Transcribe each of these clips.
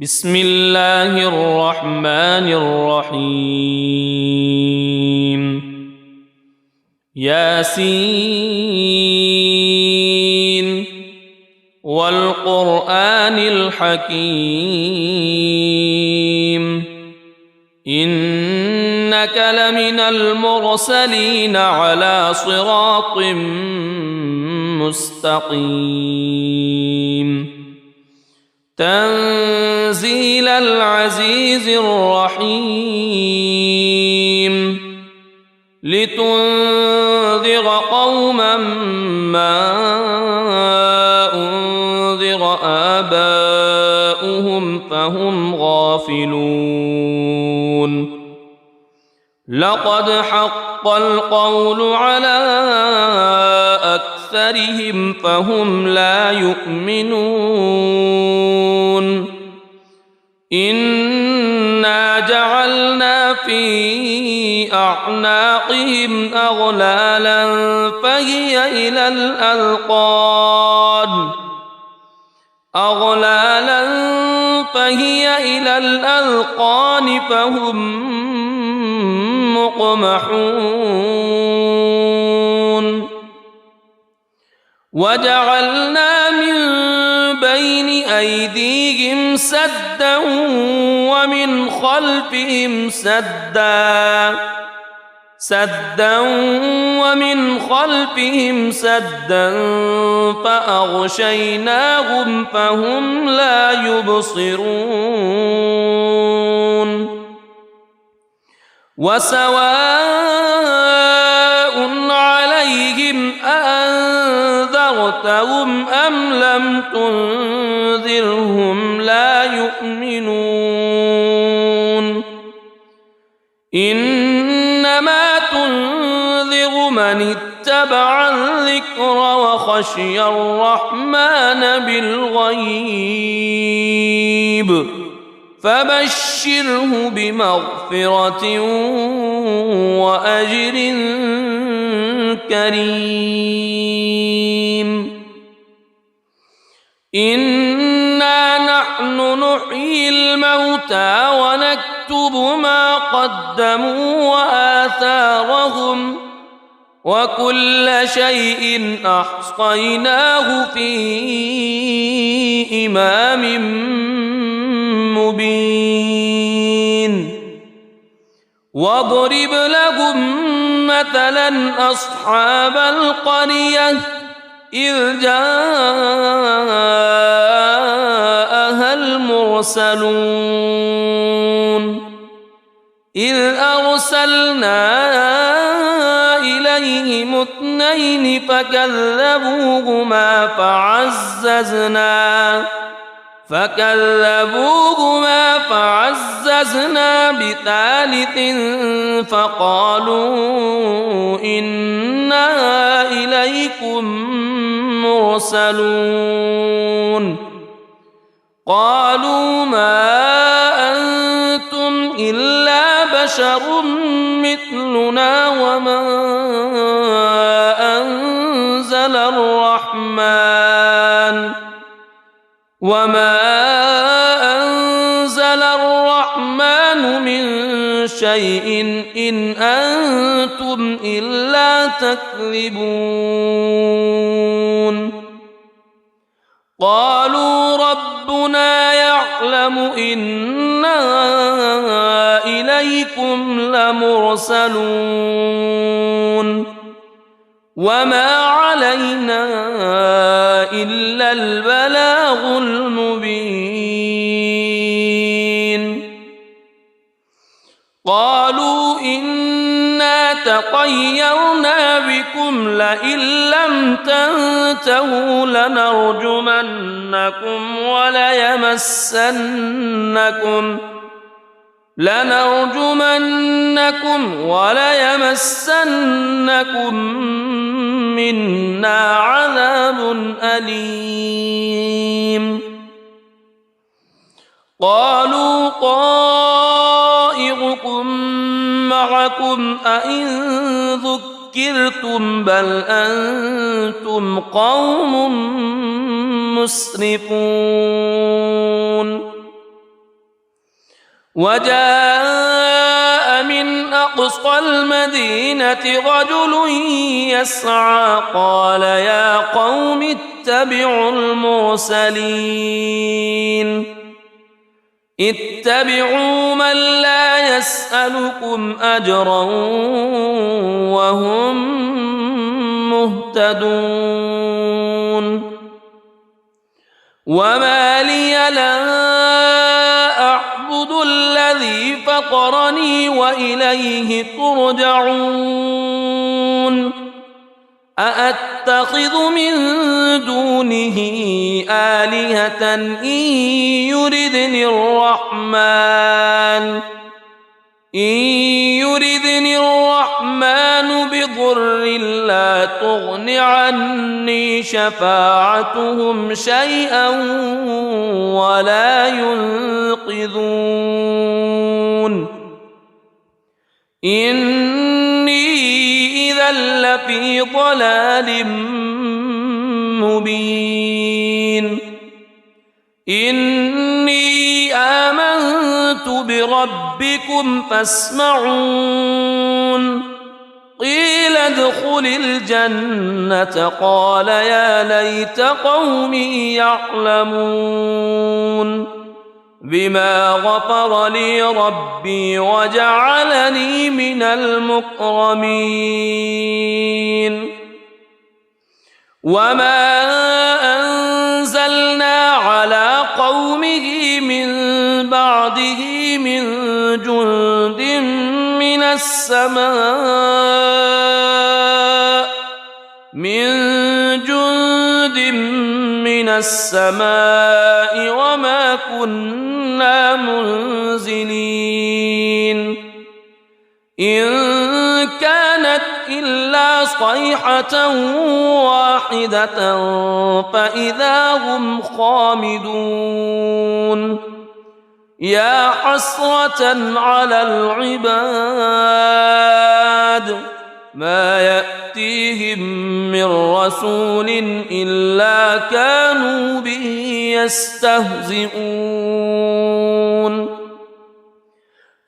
بسم الله الرحمن الرحيم ياسين والقرآن الحكيم إنك لمن المرسلين على صراط مستقيم تنزيل العزيز الرحيم لتنذر قوما ما أنذر آباؤهم فهم غافلون لقد حق القول على أكثرهم فهم لا يؤمنون إنا جعلنا في أعناقهم أغلالا فهي إلى الأذقان فهم مقمحون وجعلنا من بين أيديهم سدا ومن خلفهم سدا فأغشيناهم فهم لا يبصرون وسواء عليهم أأنذرتهم أم لم تنذرهم لا يؤمنون إنما تنذر من اتبع الذكر وخشي الرحمن بالغيب فبشره بمغفرة وأجر كريم إنا نحن نحيي الموتى ونكتب ما قدموا وآثارهم وكل شيء أحصيناه في إمام مبين واضرب لهم مثلا أصحاب القرية إذ جاءها المرسلون إذ أرسلنا إليهم اثنين فكذبوهما فعززنا بثالث فقالوا إنا إليكم مرسلون قالوا ما أنتم إلا بشر مثلنا وما أنزل الرحمن من شيء إن أنتم إلا تكذبون قالوا ربنا يعلم إنا إليكم لمرسلون وما علينا إلا البلاغ المبين قالوا إنا تطيرنا بكم لئن لم تنتهوا لنرجمنكم وليمسنكم منا عذاب أليم قالوا طائركم معكم أئن ذكرتم بل أنتم قوم مسرفون وجاء من أقصى المدينة رجل يسعى قال يا قوم اتبعوا المرسلين اتبعوا من لا يسألكم أجرا وهم مهتدون وما لي لا أعبد الذي فطرني وإليه ترجعون أأتخذ من دونه آلهة إن يردني الرحمن بضر لا تغن عني شفاعتهم شيئا ولا ينقذون إني إذا لفي ضلال مبين إني آمنت بربكم فاسمعون قيل ادخل الجنة قال يا ليت قومي يعلمون بما غفر لي ربي وجعلني من المكرمين وما أنزلنا على قومه من بعده من جند من السماء وما كنا منزلين إن كانت إلا صيحة واحدة فإذا هم خامدون يا حسرة على العباد ما يأتيهم من رسول إلا كانوا به يستهزئون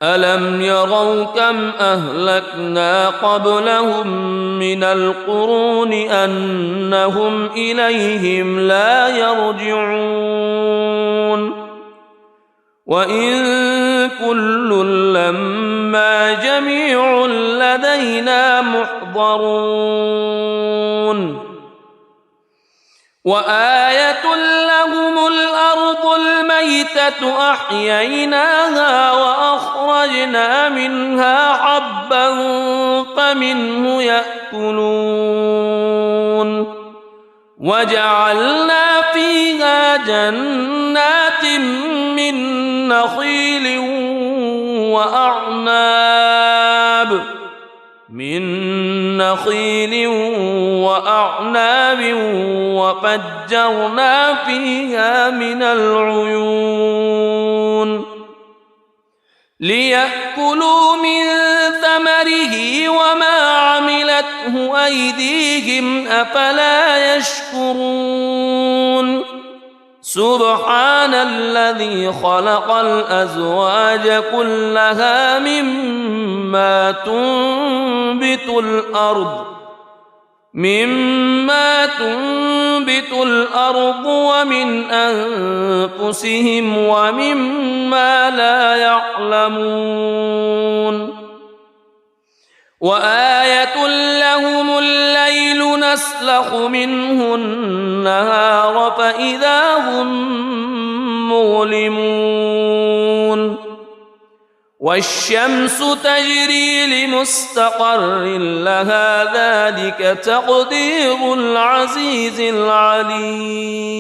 ألم يروا كم أهلكنا قبلهم من القرون أنهم إليهم لا يرجعون وإن كل لما جميع لدينا محضرون وآية لهم الأرض الميتة أحييناها وأخرجنا منها حبا فمنه يأكلون وجعلنا فيها جنات من نخيل وأعناب وفجرنا فيها من العيون ليأكلوا من ثمره وما عملته أيديهم أفلا يشكرون سبحان الذي خلق الأزواج كلها مما تنبت الأرض ومن أنفسهم ومما لا يعلمون وآية لهم الليل نسلخ منه النهار فإذا هم مظلمون والشمس تجري لمستقر لها ذلك تقدير العزيز العليم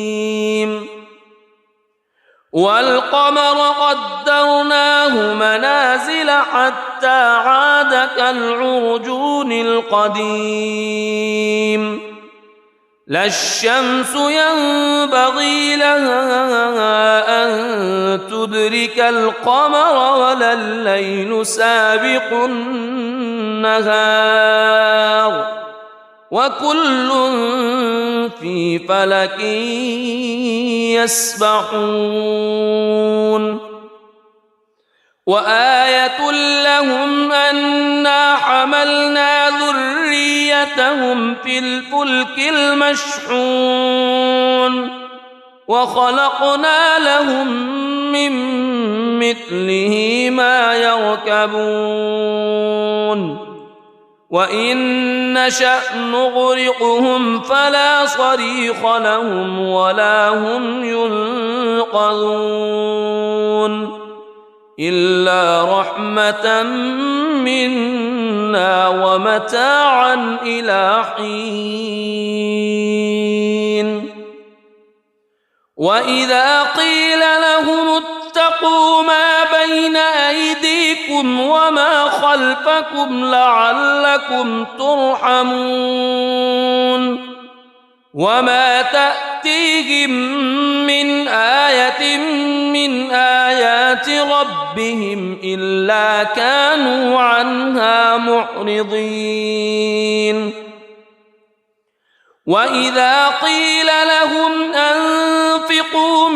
والقمر قدرناه منازل حتى عاد كالعرجون القديم لا الشمس ينبغي لها أن تدرك القمر ولا الليل سابق النهار وكل في فلك يسبحون وآية لهم أنا حملنا ذريتهم في الفلك المشحون وخلقنا لهم من مثله ما يركبون وإن نشأ نغرقهم فلا صريخ لهم ولا هم ينقذون إلا رحمة منا ومتاعا إلى حين وإذا قيل لهم اتقوا ما بين أيديكم وما خلفكم لعلكم ترحمون وما تأتيهم من آية من آيات ربهم إلا كانوا عنها معرضين وإذا قيل لهم أنفقوا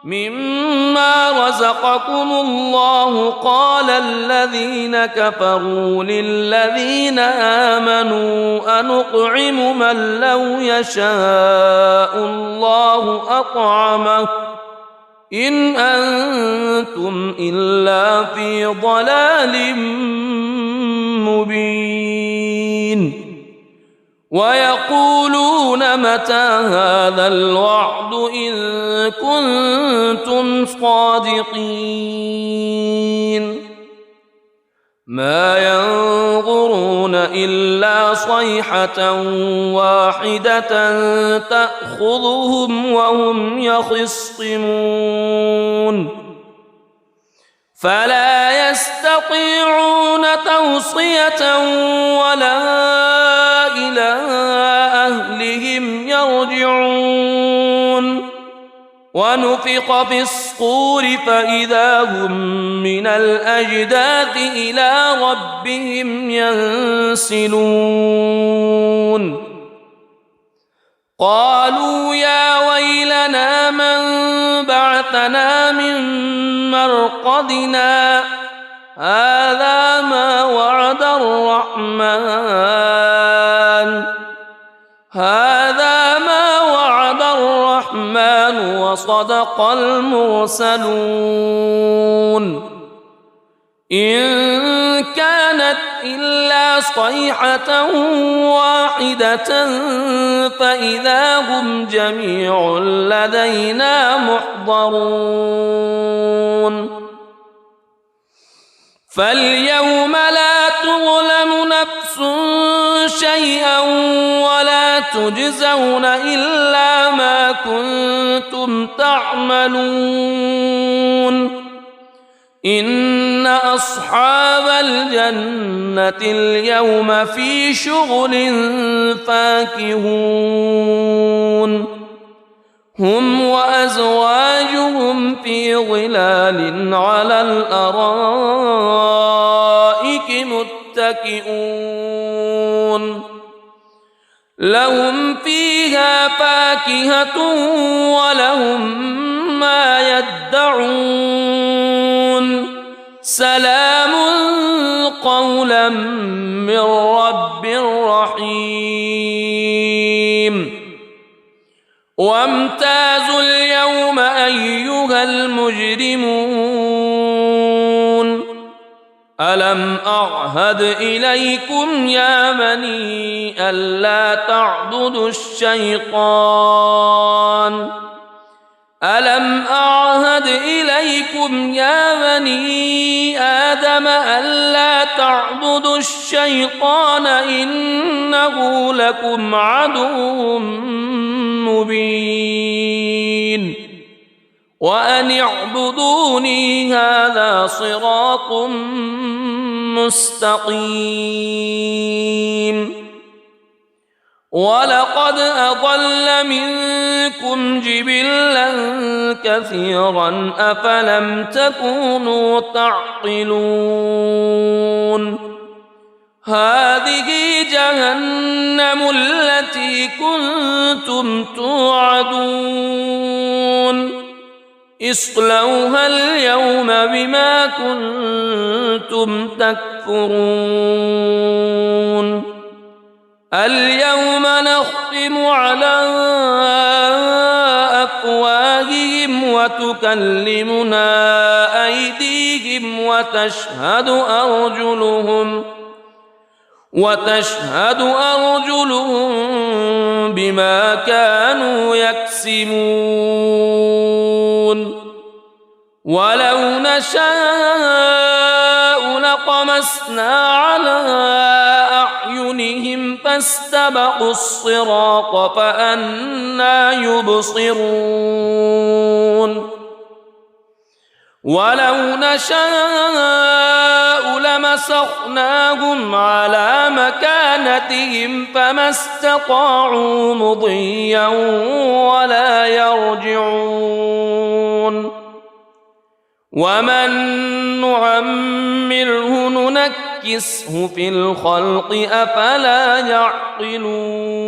مما رزقكم الله قال الذين كفروا للذين آمنوا أنطعم من لو يشاء الله أطعمه إن أنتم إلا في ضلال مبين ويقولون متى هذا الوعد إن كنتم صادقين ما ينظرون إلا صيحة واحدة تأخذهم وهم يخصمون فلا يستطيعون توصية ولا إلى أهلهم يرجعون ونفخ في الصور فإذا هم من الأجداث إلى ربهم ينسلون قالوا يا ويلنا من بعثنا من مرقدنا هذا ما وعد الرحمن وصدق المرسلون إن كانت إلا صيحة واحدة فإذا هم جميع لدينا محضرون فاليوم لا تظلم نفس شيئا ولا تجزون إلا ما كنتم تعملون إن أصحاب الجنة اليوم في شغل فاكهون هم وأزواجهم في ظلال على الأرائك متكئون لهم فيها فاكهة ولهم ما يدعون سلام قولا من رب رحيم وامتازوا اليوم أيها المجرمون ألم أعهد إليكم يا بني ألا تعبدوا الشيطان ألم أعهد إليكم يا بني آدم ألا تعبدوا الشيطان إنه لكم عدو مبين وأن اعبدوني هذا صراط مستقيم ولقد أضل منكم جبلا كثيرا أفلم تكونوا تعقلون هذه جهنم التي كنتم توعدون اصلوها اليوم بما كنتم تكفرون اليوم نختم على أفواههم وتكلمنا أيديهم وتشهد أرجلهم بما كانوا يكسبون ولو نشاء لطمسنا على أعينهم فاستبقوا الصراط فأنى يبصرون ولو نشاء لمسخناهم على مكانتهم فما استطاعوا مضيا ولا يرجعون ومن نعمره ننكسه في الخلق أفلا يعقلون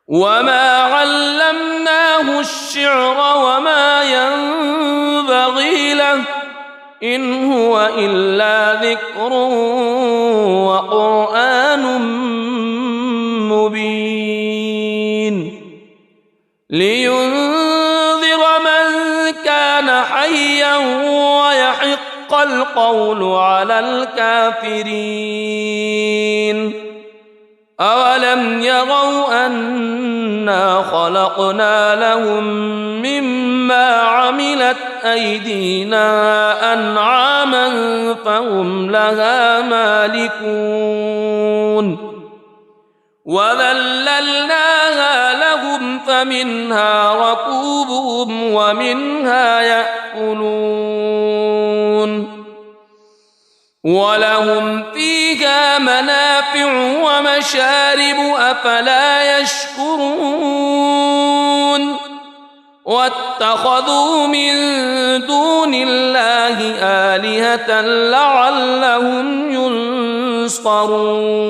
وما علمناه الشعر وما ينبغي له إن هو إلا ذكر وقرآن مبين لينذر من كان حيا ويحق القول على الكافرين أولم يروا أنا خلقنا لهم مما عملت أيدينا أنعاما فهم لها مالكون وذللناها لهم فمنها ركوبهم ومنها يأكلون ولهم فيها منافع ومشارب أفلا يشكرون واتخذوا من دون الله آلهة لعلهم ينصرون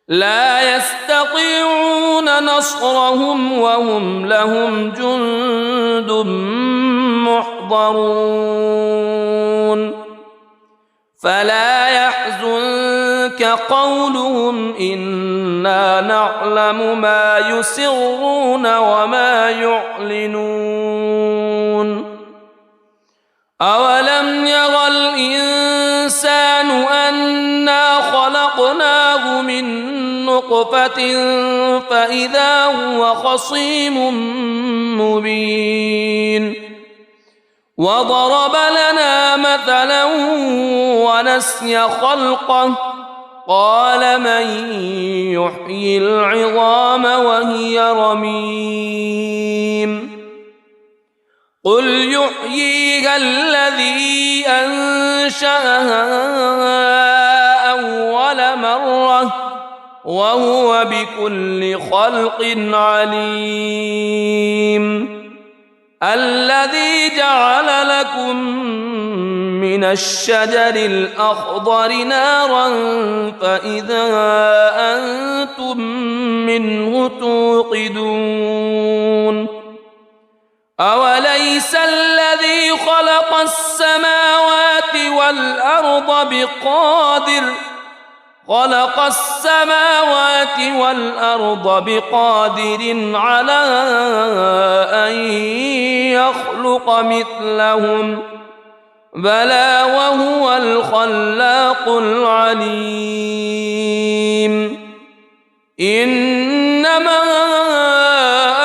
لا يستطيعون نصرهم وهم لهم جند محضرون فلا يحزنك قولهم إنا نعلم ما يسرون وما يعلنون أولم ير الإنسان أنا خلقناه من نطفة فإذا هو خصيم مبين وضرب لنا مثلا ونسي خلقه قال من يحيي العظام وهي رميم قل يحييها الذي أنشأها أول مرة وهو بكل خلق عليم الذي جعل لكم من الشجر الأخضر نارا فإذا أنتم منه توقدون أوليس الذي خلق السماوات والأرض بقادر على أن يخلق مثلهم بلى وهو الخلاق العليم إنما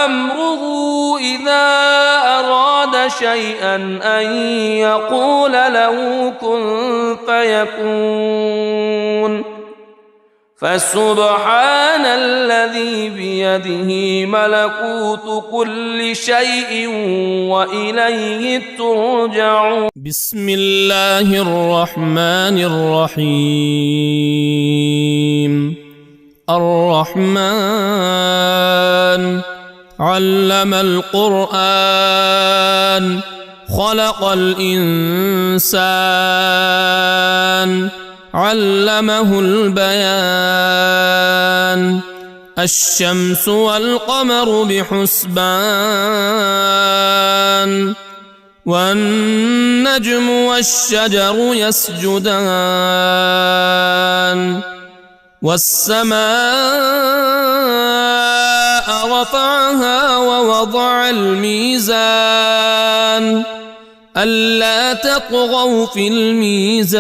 أمره إذا أراد شيئا أن يقول له كن فيكون فسبحان الذي بيده ملكوت كل شيء وإليه ترجعون بسم الله الرحمن الرحيم الرحمن علم القرآن خلق الإنسان علمه البيان الشمس والقمر بحسبان والنجم والشجر يسجدان والسماء رفعها ووضع الميزان ألا تطغوا في الميزان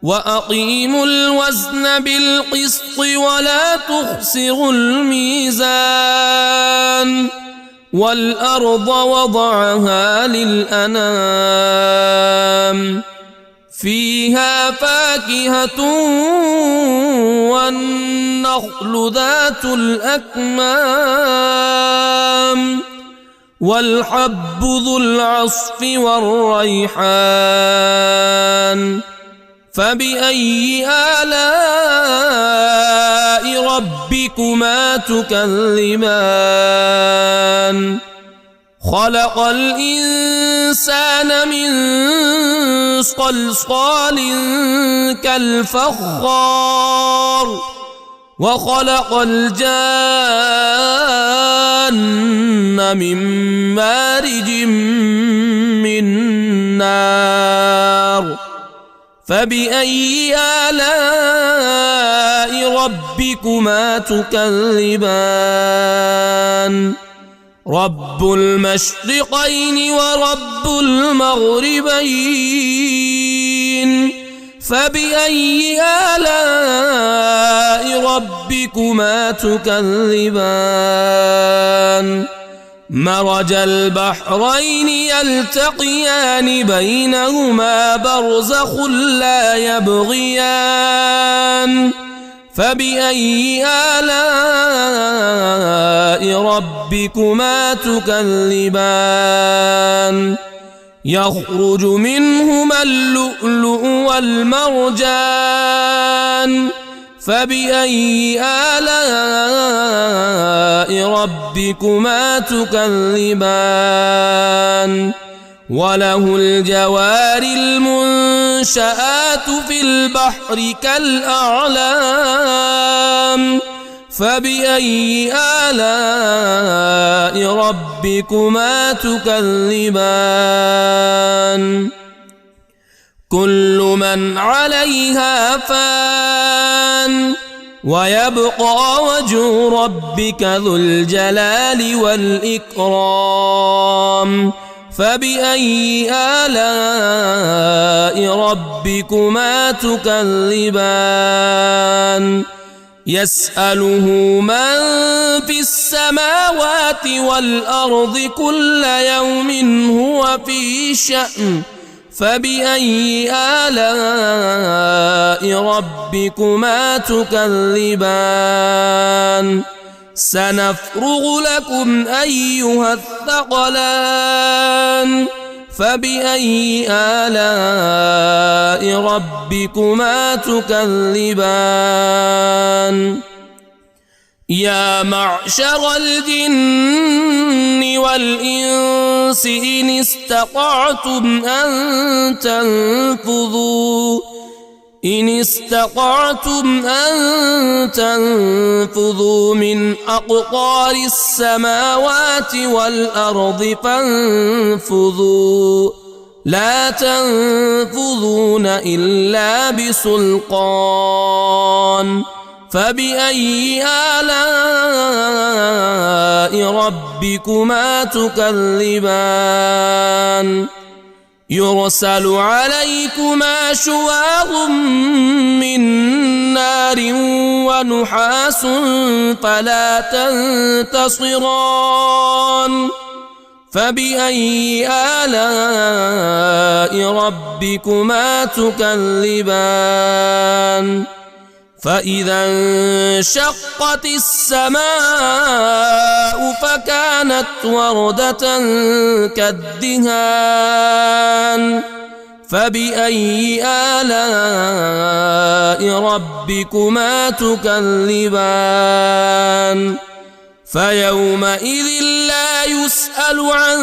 وأقيموا الوزن بالقسط ولا تخسروا الميزان والأرض وضعها للأنام فيها فاكهة والنخل ذات الأكمام والحب ذو العصف والريحان فبأي آلاء ربكما تكذبان خلق الإنسان من صلصال كالفخار وخلق الجان من مارج من نار فبأي آلاء ربكما تكذبان رب المشرقين ورب المغربين فبأي آلاء ربكما تكذبان مرج البحرين يلتقيان بينهما برزخ لا يبغيان فبأي آلاء ربكما تكذبان يخرج منهما اللؤلؤ والمرجان فبأي آلاء ربكما تكذبان وله الجوار المنشآت في البحر كالأعلام فبأي آلاء ربكما تكذبان كل من عليها فان ويبقى وجه ربك ذو الجلال والإكرام فبأي آلاء ربكما تكذبان يسأله من في السماوات والأرض كل يوم هو في شأن فبأي آلاء ربكما تكذبان سنفرغ لكم أيها الثقلان فبأي آلاء ربكما تكذبان يا معشر الجن والإنس إن استطعتم أن تنفذوا من أقطار السماوات والأرض فانفذوا لا تنفذون إلا بسلطان فبأي آلاء ربكما تكذبان يرسل عليكما شواظ من نار ونحاس فلا تنتصران فبأي آلاء ربكما تكذبان فإذا انشقت السماء فكانت وردة كالدهان فبأي آلاء ربكما تكذبان فيومئذ لا يسأل عن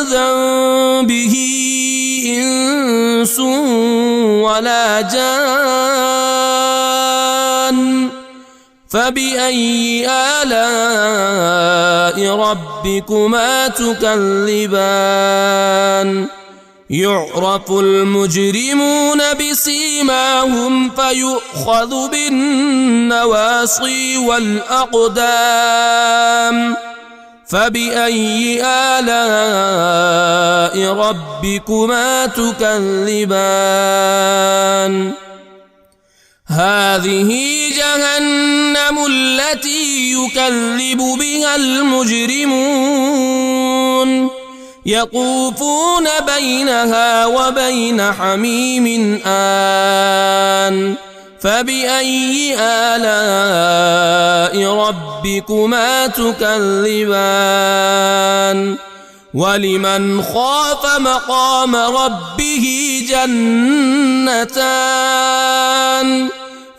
ذنبه إنس ولا جان فبأي آلاء ربكما تكذبان يعرف المجرمون بسيماهم فيؤخذ بالنواصي والأقدام فبأي آلاء ربكما تكذبان هذه جهنم التي يكذب بها المجرمون يطوفون بينها وبين حميم آن فبأي آلاء ربكما تكذبان ولمن خاف مقام ربه جنتان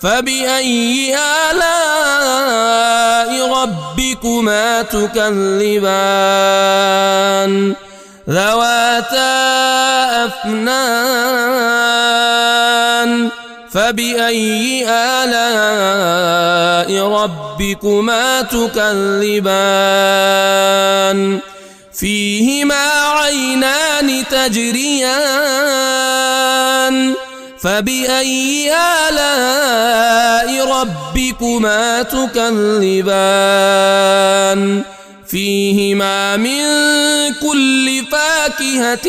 فبأي آلاء ربكما تكذبان ذواتا أفنان فبأي آلاء ربكما تكذبان فيهما عينان تجريان فبأي آلاء ربكما تكذبان فيهما من كل فاكهة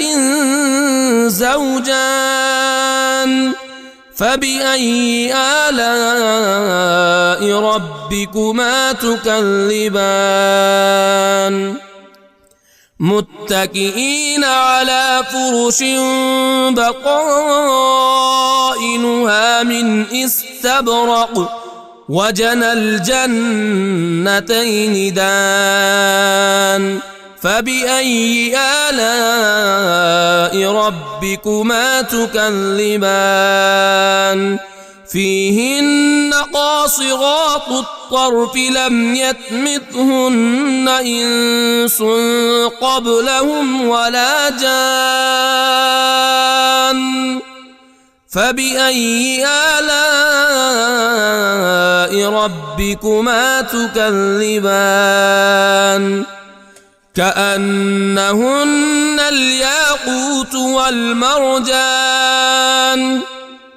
زوجان فبأي آلاء ربكما تكذبان متكئين على فرش بطائنها من استبرق وجنى الجنتين دان فبأي آلاء ربكما تكذبان فيهن قاصرات الطرف لم يطمثهن إنس قبلهم ولا جان فبأي آلاء ربكما تكذبان كأنهن الياقوت والمرجان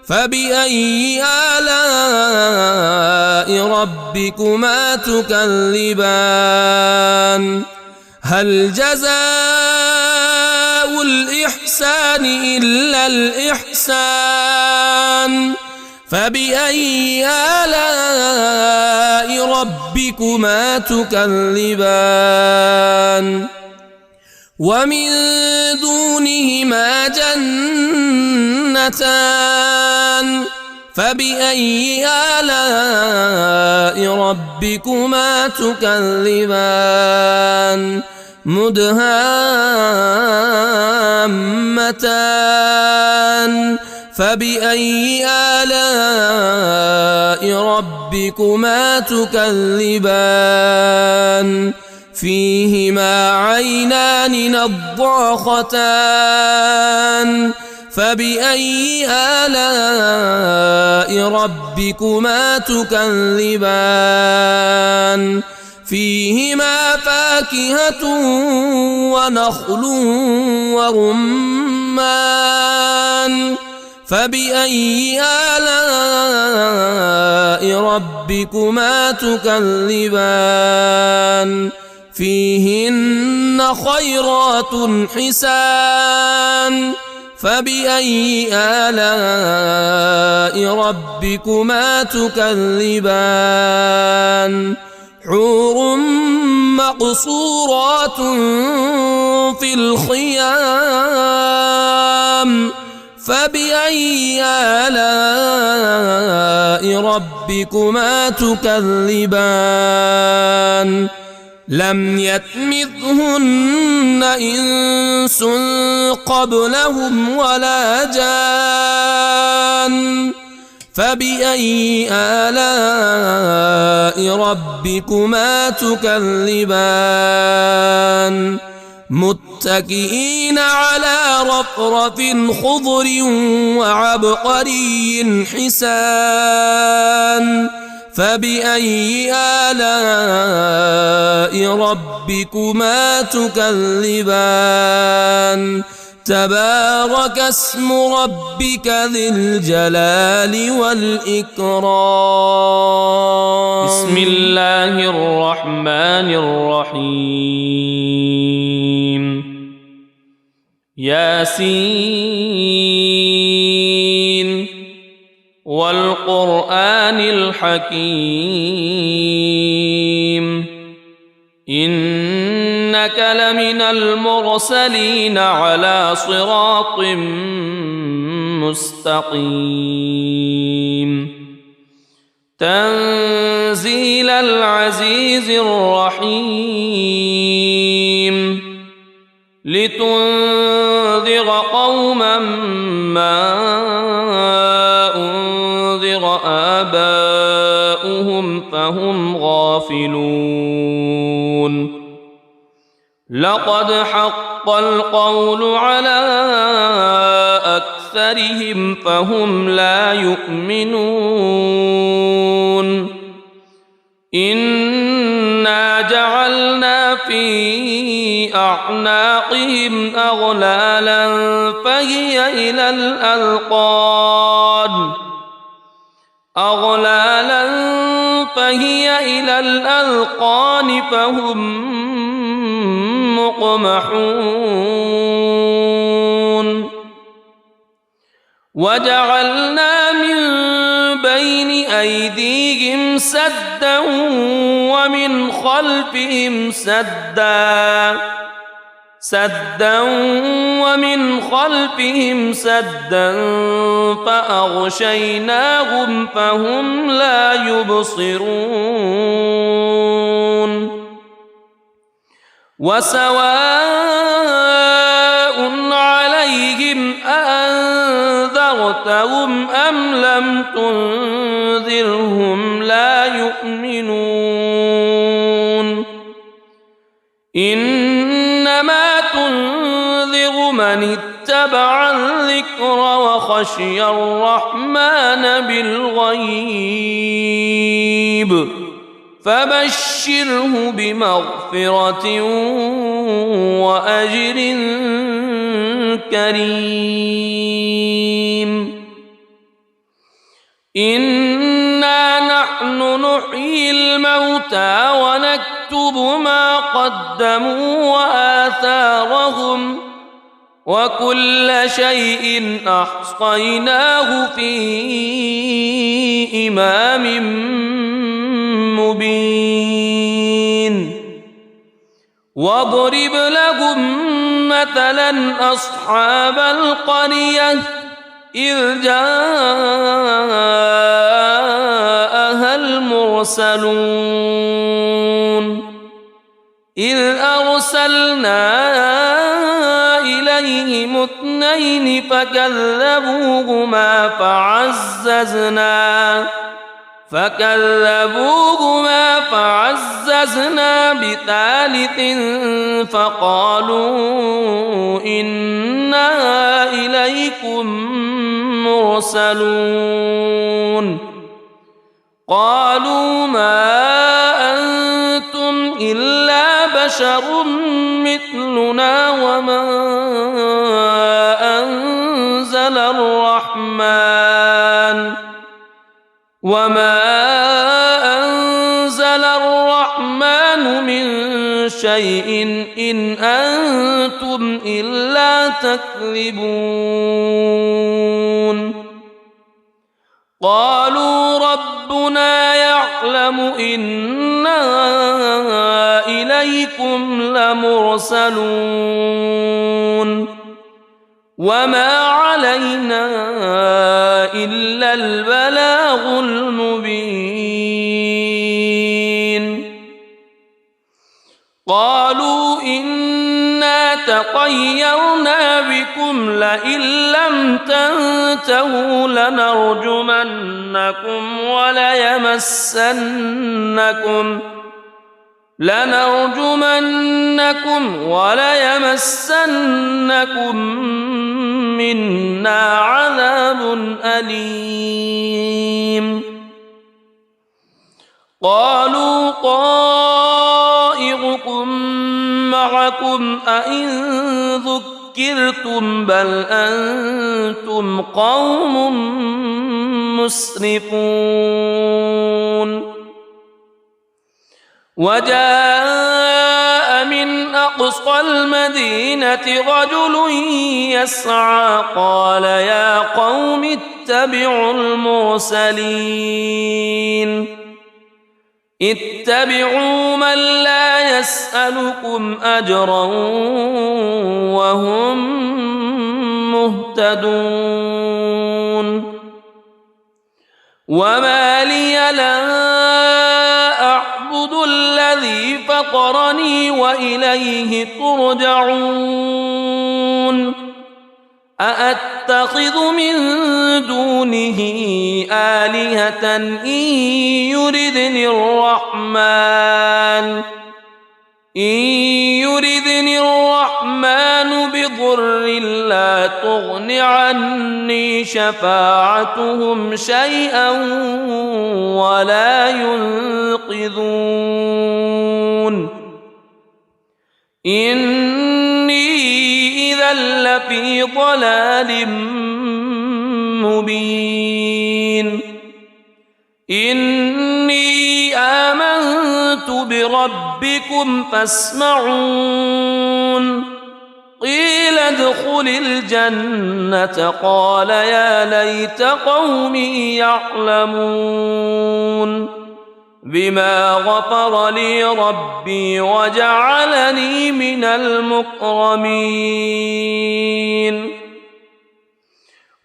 فبأي آلاء ربكما تكذبان هل جزاء الإحسان إلا الإحسان فبأي آلاء ربكما تكذبان ومن دونهما جنتان فبأي آلاء ربكما تكذبان مدهامتان فبأي آلاء ربكما تكذبان فيهما عينان نضاختان فبأي آلاء ربكما تكذبان فيهما فاكهة ونخل ورمان فبأي آلاء ربكما تكذبان فيهن خيرات حسان فبأي آلاء ربكما تكذبان حور مقصورات في الخيام فبأي آلاء ربكما تكذبان لم يطمثهن إنس قبلهم ولا جان فبأي آلاء ربكما تكذبان متكئين على رفرف خضر وعبقري حسان فبأي آلاء ربكما تكذبان تبارك اسم ربك ذي الجلال والإكرام بسم الله الرحمن الرحيم ياسين والقرآن الحكيم إنك لمن المرسلين على صراط مستقيم تنزيل العزيز الرحيم لتنذر قوما ما أنذر آباؤهم فهم غافلون لقد حق القول على أكثرهم فهم لا يؤمنون إنا جعلنا في أعناقهم أغلالا فهي إلى الأذقان فهم مقمحون وجعلنا من بين أيديهم سدا ومن خلفهم سدا فأغشيناهم فهم لا يبصرون وسواء عليهم أأنذرتهم أم لم تنذرهم لا يؤمنون إنما تنذر من اتبع الذكر وخشي الرحمن بالغيب فبشره بمغفرة وأجر كريم إنا نحن نحيي الموتى ونكتب ما قدموا وآثارهم وكل شيء أحصيناه في إمام مبين واضرب لهم مثلا أصحاب القرية إذ جاءها المرسلون إذ أرسلنا إليهم اثنين فكذبوهما فعززنا بثالث فقالوا إنا إليكم مرسلون قالوا ما أنتم إلا بشر مثلنا وما أنزل الرحمن من شيء إن أنتم إلا تكذبون قالوا ربنا يعلم إنا إليكم لمرسلون وما علينا إلا البلاغ المبين قالوا إنا تطيرنا بكم لئن لم تنتهوا لنرجمنكم وليمسنكم منا عذاب أليم قالوا طائركم معكم أئن ذكرتم بل أنتم قوم مسرفون وجاء من أقصى المدينة رجل يسعى قال يا قوم اتبعوا المرسلين اتبعوا من لا يسألكم أجرا وهم مهتدون وما لي لا أعبد الذي فطرني وإليه ترجعون أأتخذ من دونه آلهة إن يردني الرحمن بضر لا تغن عني شفاعتهم شيئا ولا ينقذون إني إذا لفي ضلال مبين إني آمنت بربكم فاسمعون قيل ادخل الجنة قال يا ليت قومي يعلمون بما غفر لي ربي وجعلني من المكرمين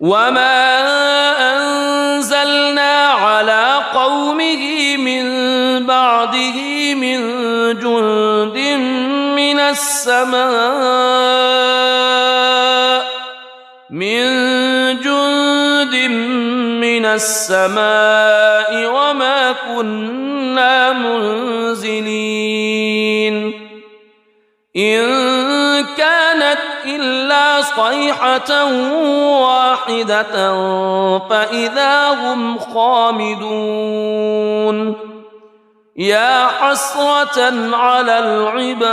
وما أنزلنا على قومه من بعده من جند من السماء وما كنا منزلين إن كانت إلا صيحة واحدة فإذا هم خامدون يا حسرة على العباد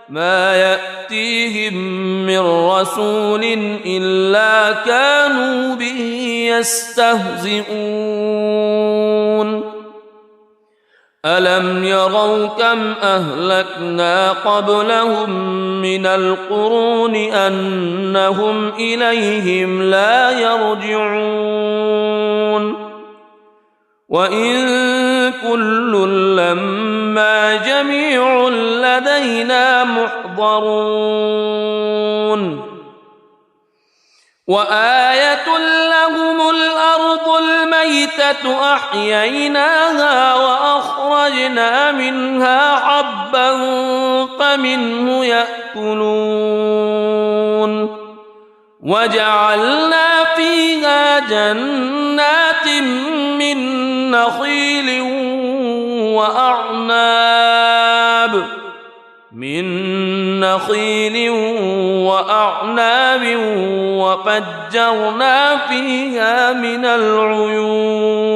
ما يأتيهم من رسول إلا كانوا به يستهزئون ألم يروا كم أهلكنا قبلهم من القرون أنهم إليهم لا يرجعون وإن كل لما جميع لدينا محضرون وآية لهم الأرض الميتة أحييناها وأخرجنا منها حبا فمنه يأكلون وجعلنا فيها جنات من نخيل وأعناب وفجرنا فيها من العيون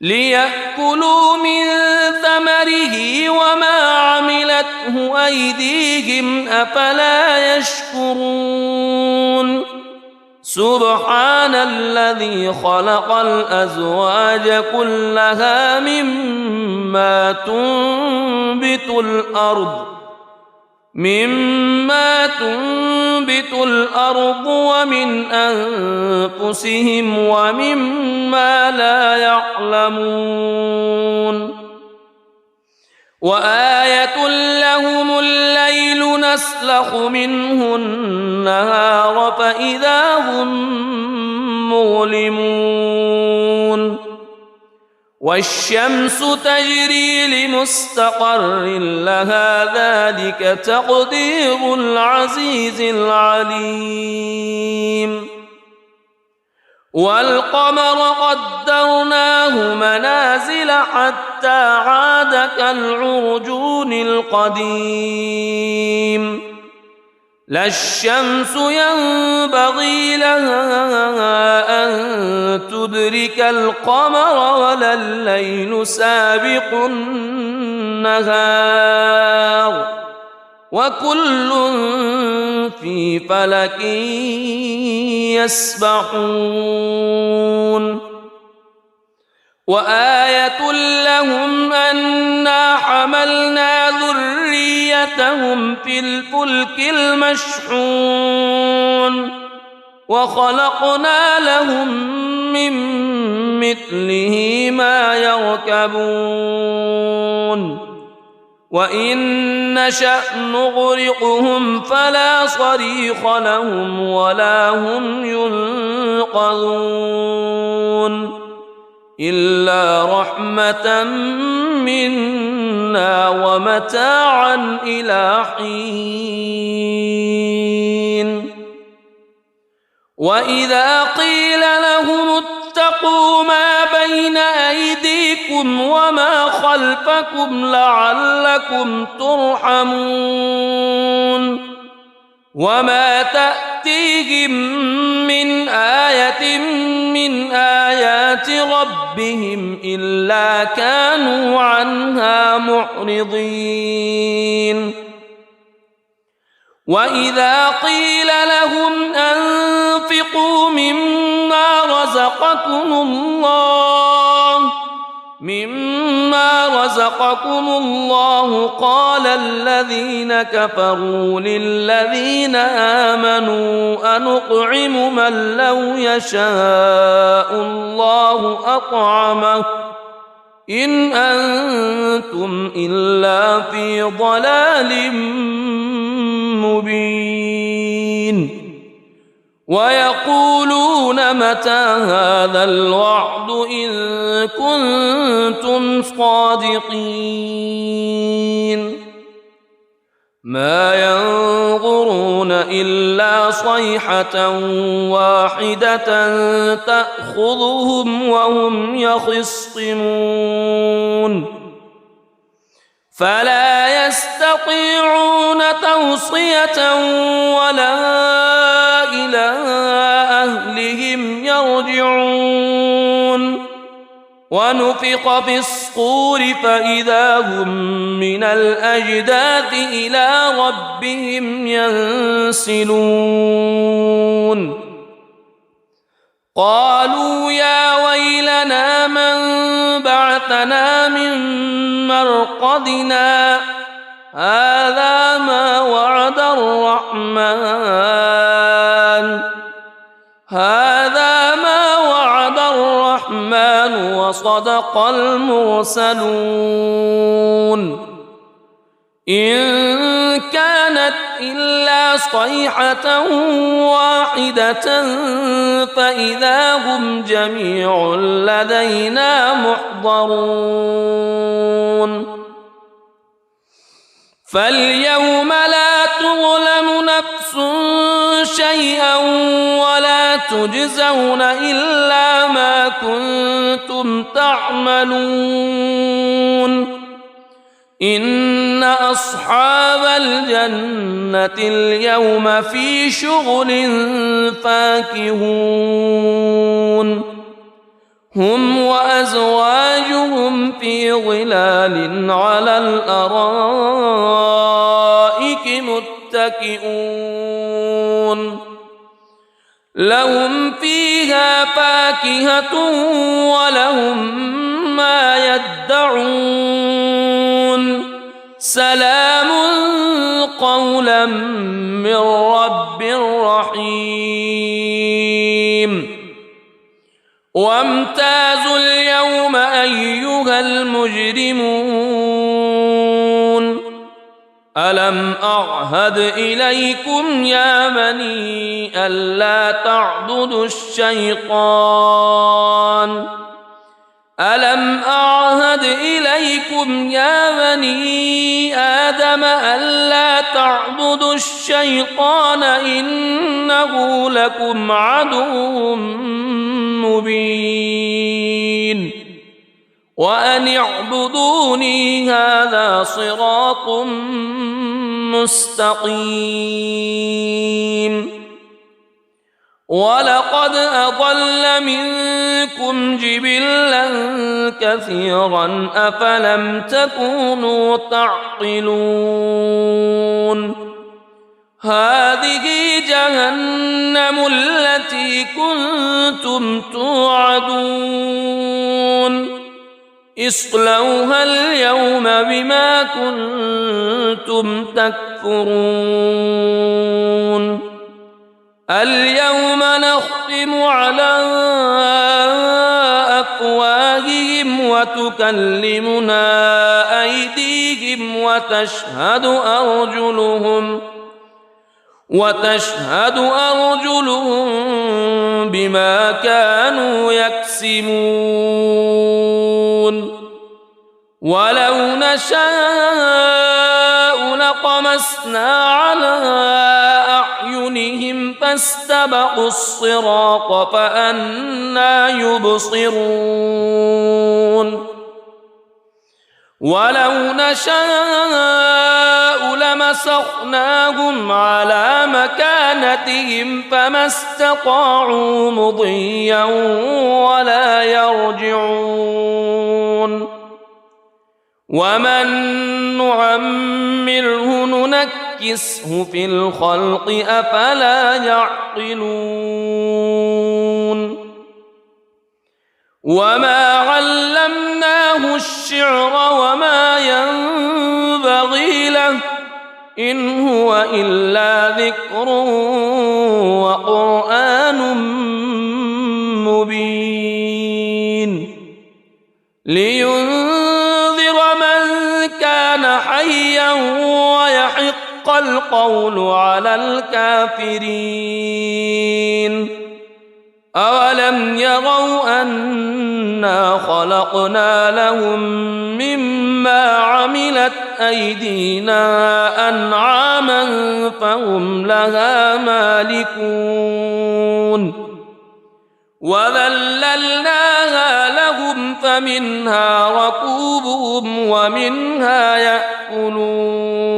ليأكلوا من ثمره وما عملته أيديهم أفلا يشكرون سبحان الذي خلق الأزواج كلها مما تنبت الأرض ومن أنفسهم ومما لا يعلمون وآية لهم الليل نسلخ منه النهار فإذا هم مظلمون والشمس تجري لمستقر لها ذلك تقدير العزيز العليم والقمر قدرناه منازل حتى عاد كالعرجون القديم لا الشمس ينبغي لها أن تدرك القمر ولا الليل سابق النهار وكل في فلك يسبحون وآية لهم أنا حملنا ذريتهم في الفلك المشحون وخلقنا لهم من مثله ما يركبون وإن نشأ نغرقهم فلا صريخ لهم ولا هم ينقذون إلا رحمة منا ومتاعا إلى حين وإذا قيل لهم اتقوا ما بين أيديكم وما خلفكم لعلكم ترحمون وما تأتيهم من آية من آيات ربهم إلا كانوا عنها معرضين وإذا قيل لهم أنفقوا مما رزقكم الله قال الذين كفروا للذين آمنوا أنطعم من لو يشاء الله أطعمه إن أنتم إلا في ضلال مبين ويقولون متى هذا الوعد إن كنتم صادقين ما ينظرون إلا صيحة واحدة تأخذهم وهم يخصمون فلا يستطيعون توصية ولا إلى أهلهم يرجعون ونفخ في الصور فإذا هم من الأجداث إلى ربهم ينسلون قالوا يا ويلنا من بعثنا من مرقدنا هذا ما وعد الرحمن وصدق المرسلون إن كانت إلا صيحة واحدة فإذا هم جميع لدينا محضرون فاليوم لا تظلم نفس شيئا ولا تجزون إلا ما كنتم تعملون إن أصحاب الجنة اليوم في شغل فاكهون هم وأزواجهم في ظلال على الأرائك متكئون لهم فيها فاكهة ولهم ما يدعون سلام قولا من رب رحيم وامتازوا اليوم أيها المجرمون ألم أعهد إليكم يا بني ألا تعبدوا الشيطان ألم أعهد إليكم يا بني آدم ألا تعبدوا الشيطان إنه لكم عدو مبين وأن اعبدوني هذا صراط مستقيم ولقد أضل منكم جبلا كثيرا أفلم تكونوا تعقلون هذه جهنم التي كنتم توعدون اصلوها اليوم بما كنتم تكفرون اليوم نختم على أفواههم وتكلمنا أيديهم وتشهد أرجلهم بما كانوا يكسبون ولو نشاء لطمسنا على أعينهم فاستبقوا الصراط فأنى يبصرون ولو نشاء لمسخناهم على مكانتهم فما استطاعوا مضيا ولا يرجعون ومن نعمره ننكسه في الخلق أفلا يعقلون وما علمناه الشعر وما ينبغي له إن هو إلا ذكر وقرآن مبين لينذر من كان حيا ويحق القول على الكافرين أولم يروا أنا خلقنا لهم مما عملت أيدينا أنعاما فهم لها مالكون وذللناها لهم فمنها ركوبهم ومنها يأكلون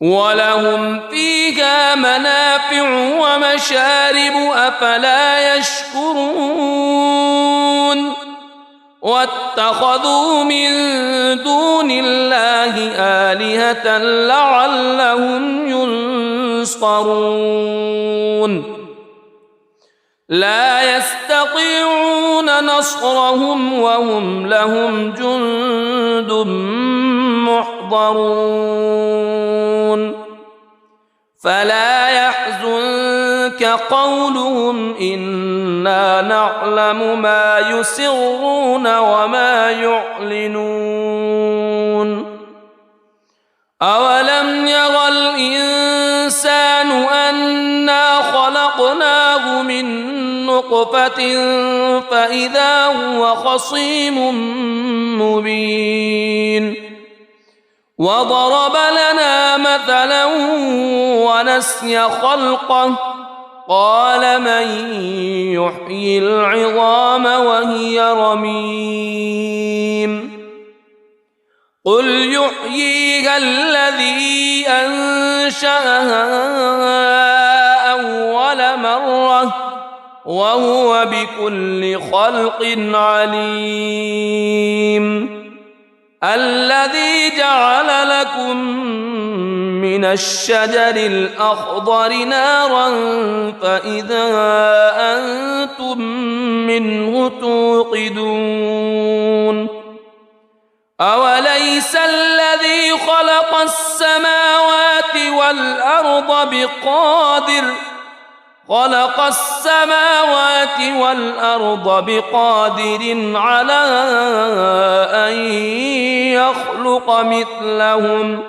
ولهم فيها منافع ومشارب أفلا يشكرون واتخذوا من دون الله آلهة لعلهم ينصرون لا يستطيعون نصرهم وهم لهم جند محضرون فلا يحزنك قولهم إنا نعلم ما يسرون وما يعلنون أولم ير الإنسان أنا خلقناه من نطفة فإذا هو خصيم مبين وضرب لنا مثلا ونسي خلقه قال من يحيي العظام وهي رميم قل يحييها الذي أنشأها أول مرة وهو بكل خلق عليم الذي جعل لكم من الشجر الأخضر نارا فإذا أنتم منه توقدون أوليس الذي خلق السماوات والأرض بقادر على أن يخلق مثلهم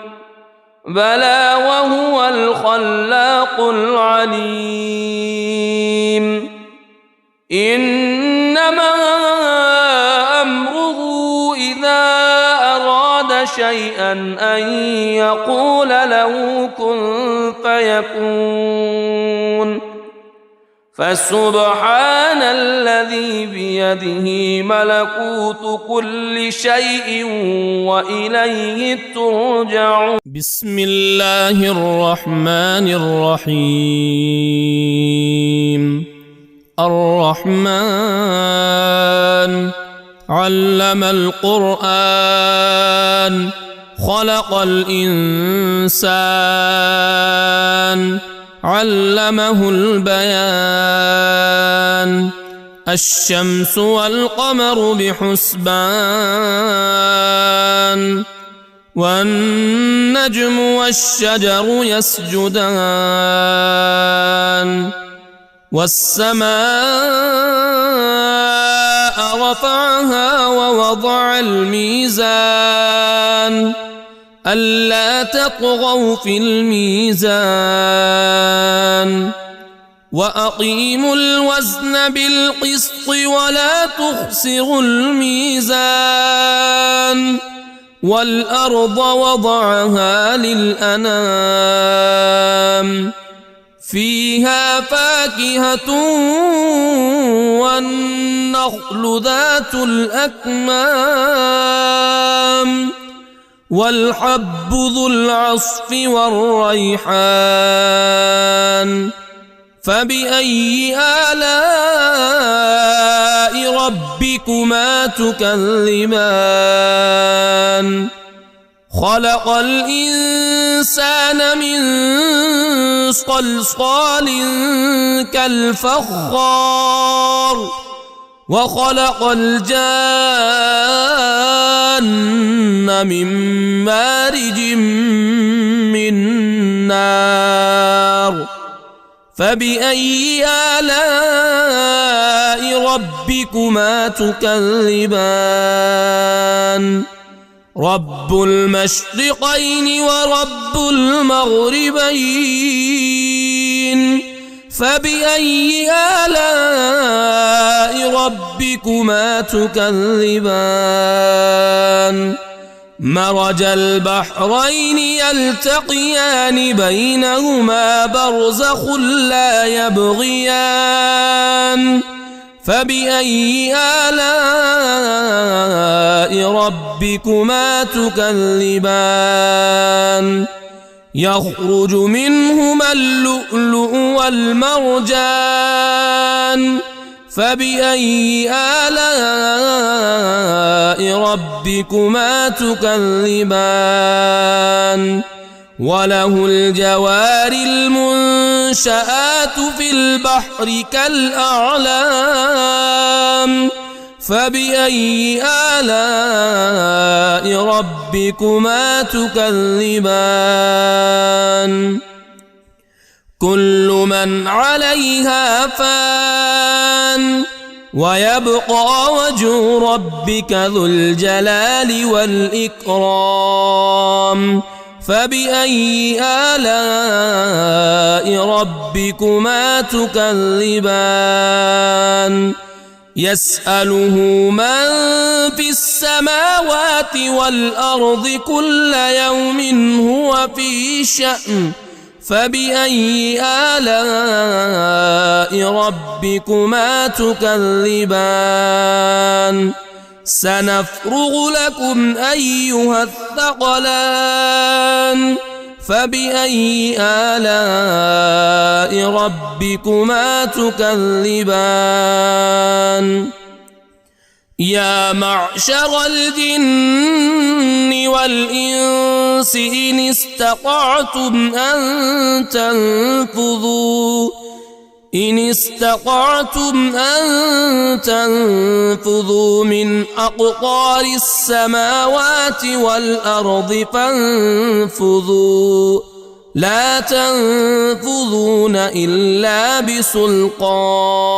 بلى وهو الخلاق العليم إنما أمره إذا أراد شيئا أن يقول له كن فيكون فسبحان الذي بيده ملكوت كل شيء وإليه ترجعون. بسم الله الرحمن الرحيم. الرحمن علم القرآن خلق الإنسان علمه البيان. الشمس والقمر بحسبان والنجم والشجر يسجدان. والسماء رفعها ووضع الميزان ألا تطغوا في الميزان وأقيموا الوزن بالقسط ولا تخسروا الميزان. والأرض وضعها للأنام فيها فاكهة والنخل ذات الأكمام والحب ذو العصف والريحان. فبأي آلاء ربكما تكذبان؟ خلق الإنسان من صلصال كالفخار وخلق الجان من مارج من نار. فبأي آلاء ربكما تكذبان؟ رب المشرقين ورب المغربين. فبأي آلاء ربكما تكذبان؟ مرج البحرين يلتقيان بينهما برزخ لا يبغيان. فبأي آلاء ربكما تكذبان؟ يخرج منهما اللؤلؤ والمرجان. فبأي آلاء ربكما تكذبان؟ وله الجوار المنشآت في البحر كالأعلام. فبأي آلاء ربكما تكذبان؟ كل من عليها فان ويبقى وجه ربك ذو الجلال والإكرام. فبأي آلاء ربكما تكذبان؟ يسأله من في السماوات والأرض كل يوم هو في شأن. فبأي آلاء ربكما تكذبان؟ سنفرغ لكم أيها الثقلان. فبأي آلاء ربكما تكذبان؟ يا معشر الجن والإنس إن استطعتم أن تنفذوا من أقطار السماوات والأرض فانفذوا لا تنفذون إلا بسلطان.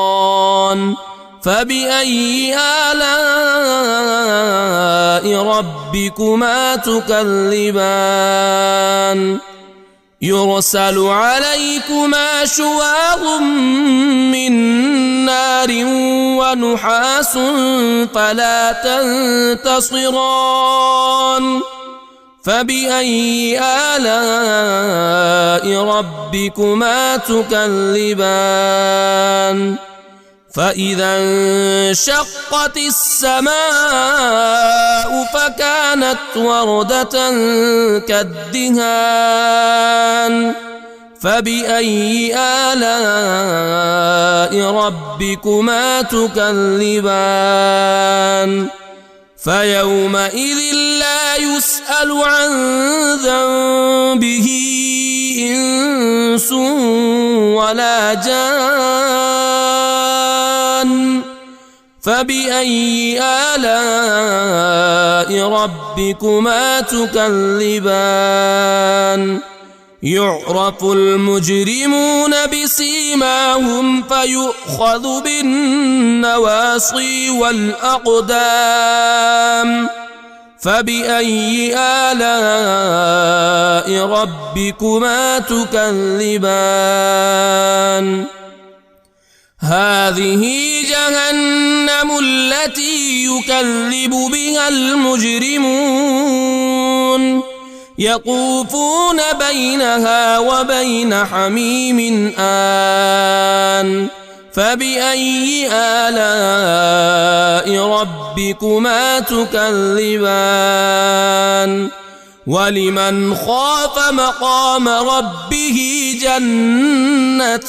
فبأي آلاء ربكما تكذبان؟ يرسل عليكما شواظ من نار ونحاس فلا تنتصران. فبأي آلاء ربكما تكذبان فإذا انشقت السماء فكانت وردة كالدهان فبأي آلاء ربكما تكذبان فيومئذ لا يسأل عن ذنبه إنس ولا جان فبأي آلاء ربكما تكذبان يعرف المجرمون بسيماهم فيؤخذ بالنواصي والأقدام فبأي آلاء ربكما تكذبان هذه جهنم التي يكذب بها المجرمون يطوفون بينها وبين حميم آن فبأي آلاء ربكما تكذبان ولمن خاف مقام ربه جنتان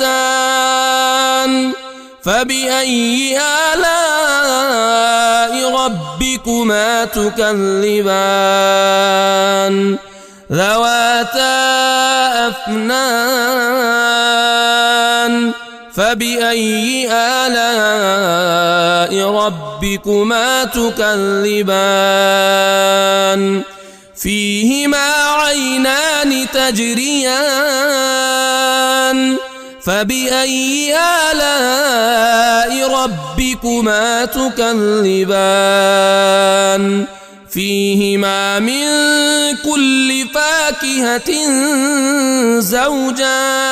فبأي آلاء ربكما تكذبان ذواتا أفنان فبأي آلاء ربكما تكذبان فيهما عينان تجريان فبأي آلاء ربكما تكذبان فيهما من كل فاكهة زوجان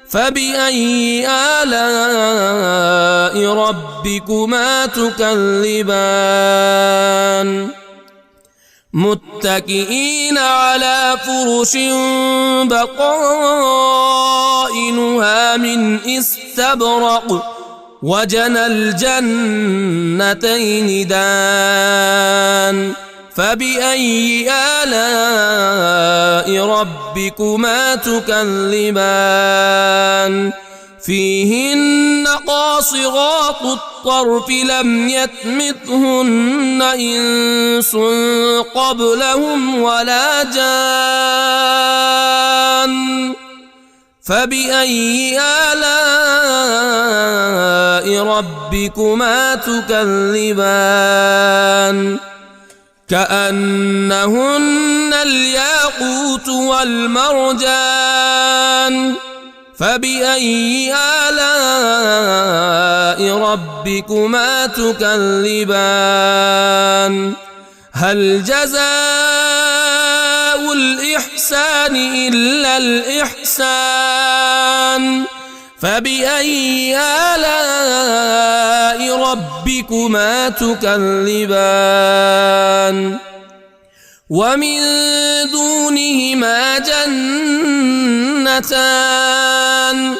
فبأي آلاء ربكما تكذبان متكئين على فرش بطائنها من استبرق وجنى الجنتين دان فبأي آلاء ربكما تكذبان فيهن قاصرات الطرف لم يطمثهن إنس قبلهم ولا جان فبأي آلاء ربكما تكذبان كأنهن الياقوت والمرجان فبأي آلاء ربكما تكذبان هل جزاء الإحسان إلا الإحسان فبأي آلاء ربكما تكذبان ومن دونهما جنتان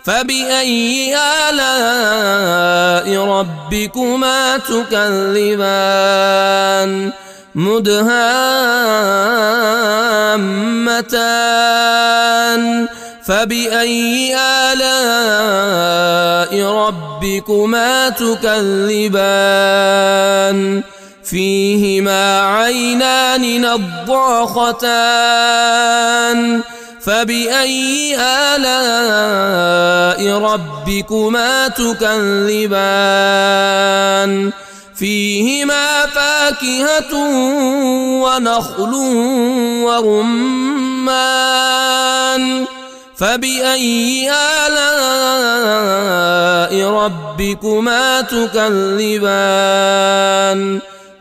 فبأي آلاء ربكما تكذبان مدهامتان فبأي آلاء ربكما تكذبان فيهما عينان نضاختان فبأي آلاء ربكما تكذبان فيهما فاكهة ونخل ورمان فبأي آلاء ربكما تكذبان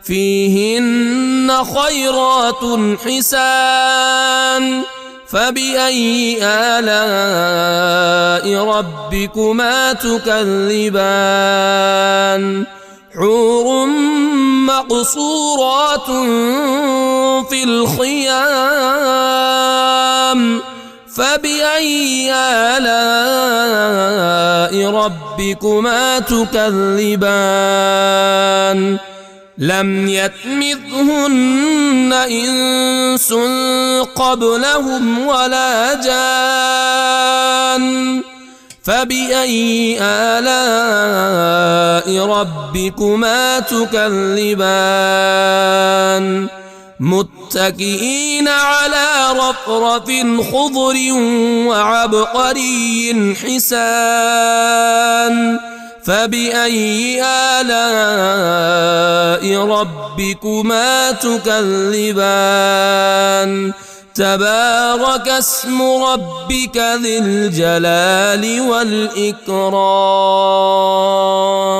فيهن خيرات حسان فبأي آلاء ربكما تكذبان حور مقصورات في الخيام فبأي آلاء ربكما تكذبان لم يطمثهن إنس قبلهم ولا جان فبأي آلاء ربكما تكذبان متكئين على رفرف خضر وعبقري حسان فبأي آلاء ربكما تكذبان تبارك اسم ربك ذي الجلال والإكرام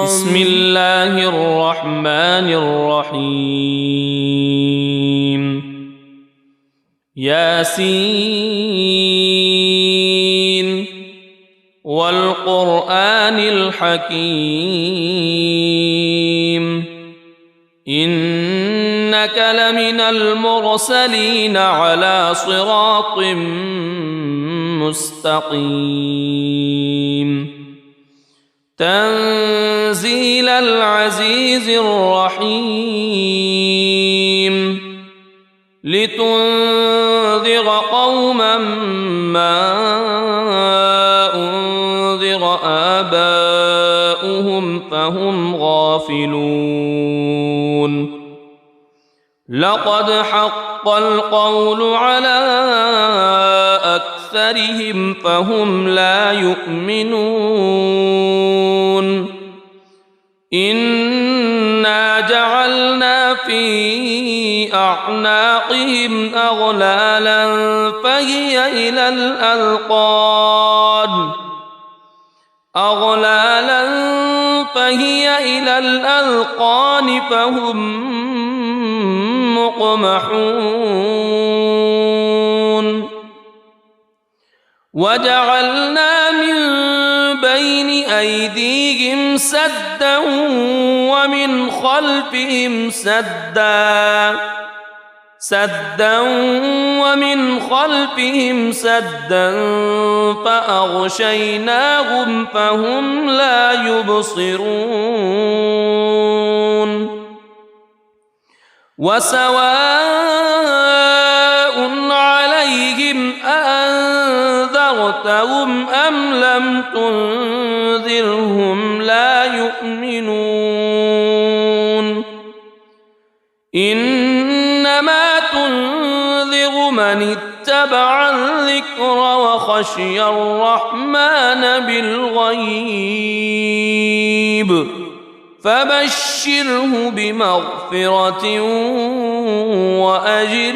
بسم الله الرحمن الرحيم ياسين والقرآن الحكيم إنك لمن المرسلين على صراط مستقيم تنزيل العزيز الرحيم لتنذر قوما ما أنذر آباؤهم فهم غافلون لقد حق القول على أكثرهم فهم لا يؤمنون إنا جعلنا في أعناقهم أغلالا فهي إلى الأذقان فهم مقمحون وجعلنا من بين أيديهم سدا ومن خلفهم سدا فأغشيناهم فهم لا يبصرون وسواء عليهم أأنذرتهم أم لم تنذرهم لا يؤمنون إنما تنذر من اتبع الذكر وخشي الرحمن بالغيب فبشره بمغفرة وأجر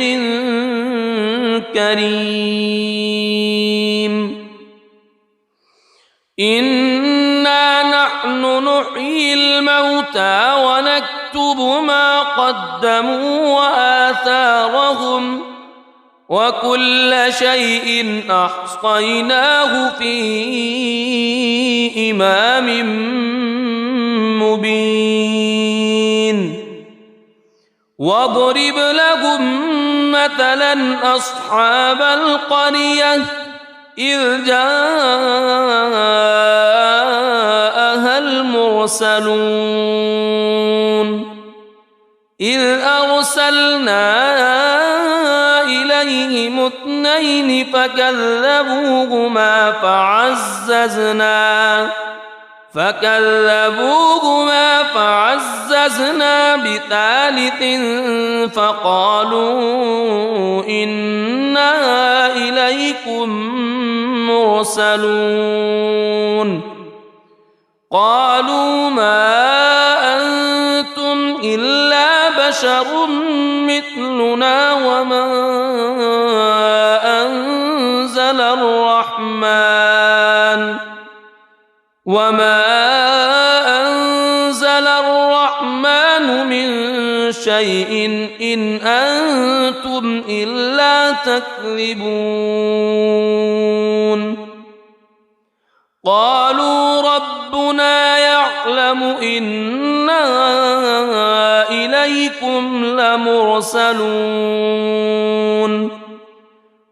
كريم إنا نحن نحيي الموتى ونكتب ما قدموا وآثارهم وكل شيء أحصيناه في إمام مبين واضرب لهم مثلا أصحاب القرية إذ جاءها المرسلون إذ أرسلنا إليهم اثنين فكذبوهما فعززنا بثالث فقالوا إنا إليكم مرسلون قالوا ما أنتم إلا بشر مثلنا وما أنزل الرحمن من شيء إن أنتم إلا تكذبون قالوا ربنا يعلم يعلم إنا إليكم لمرسلون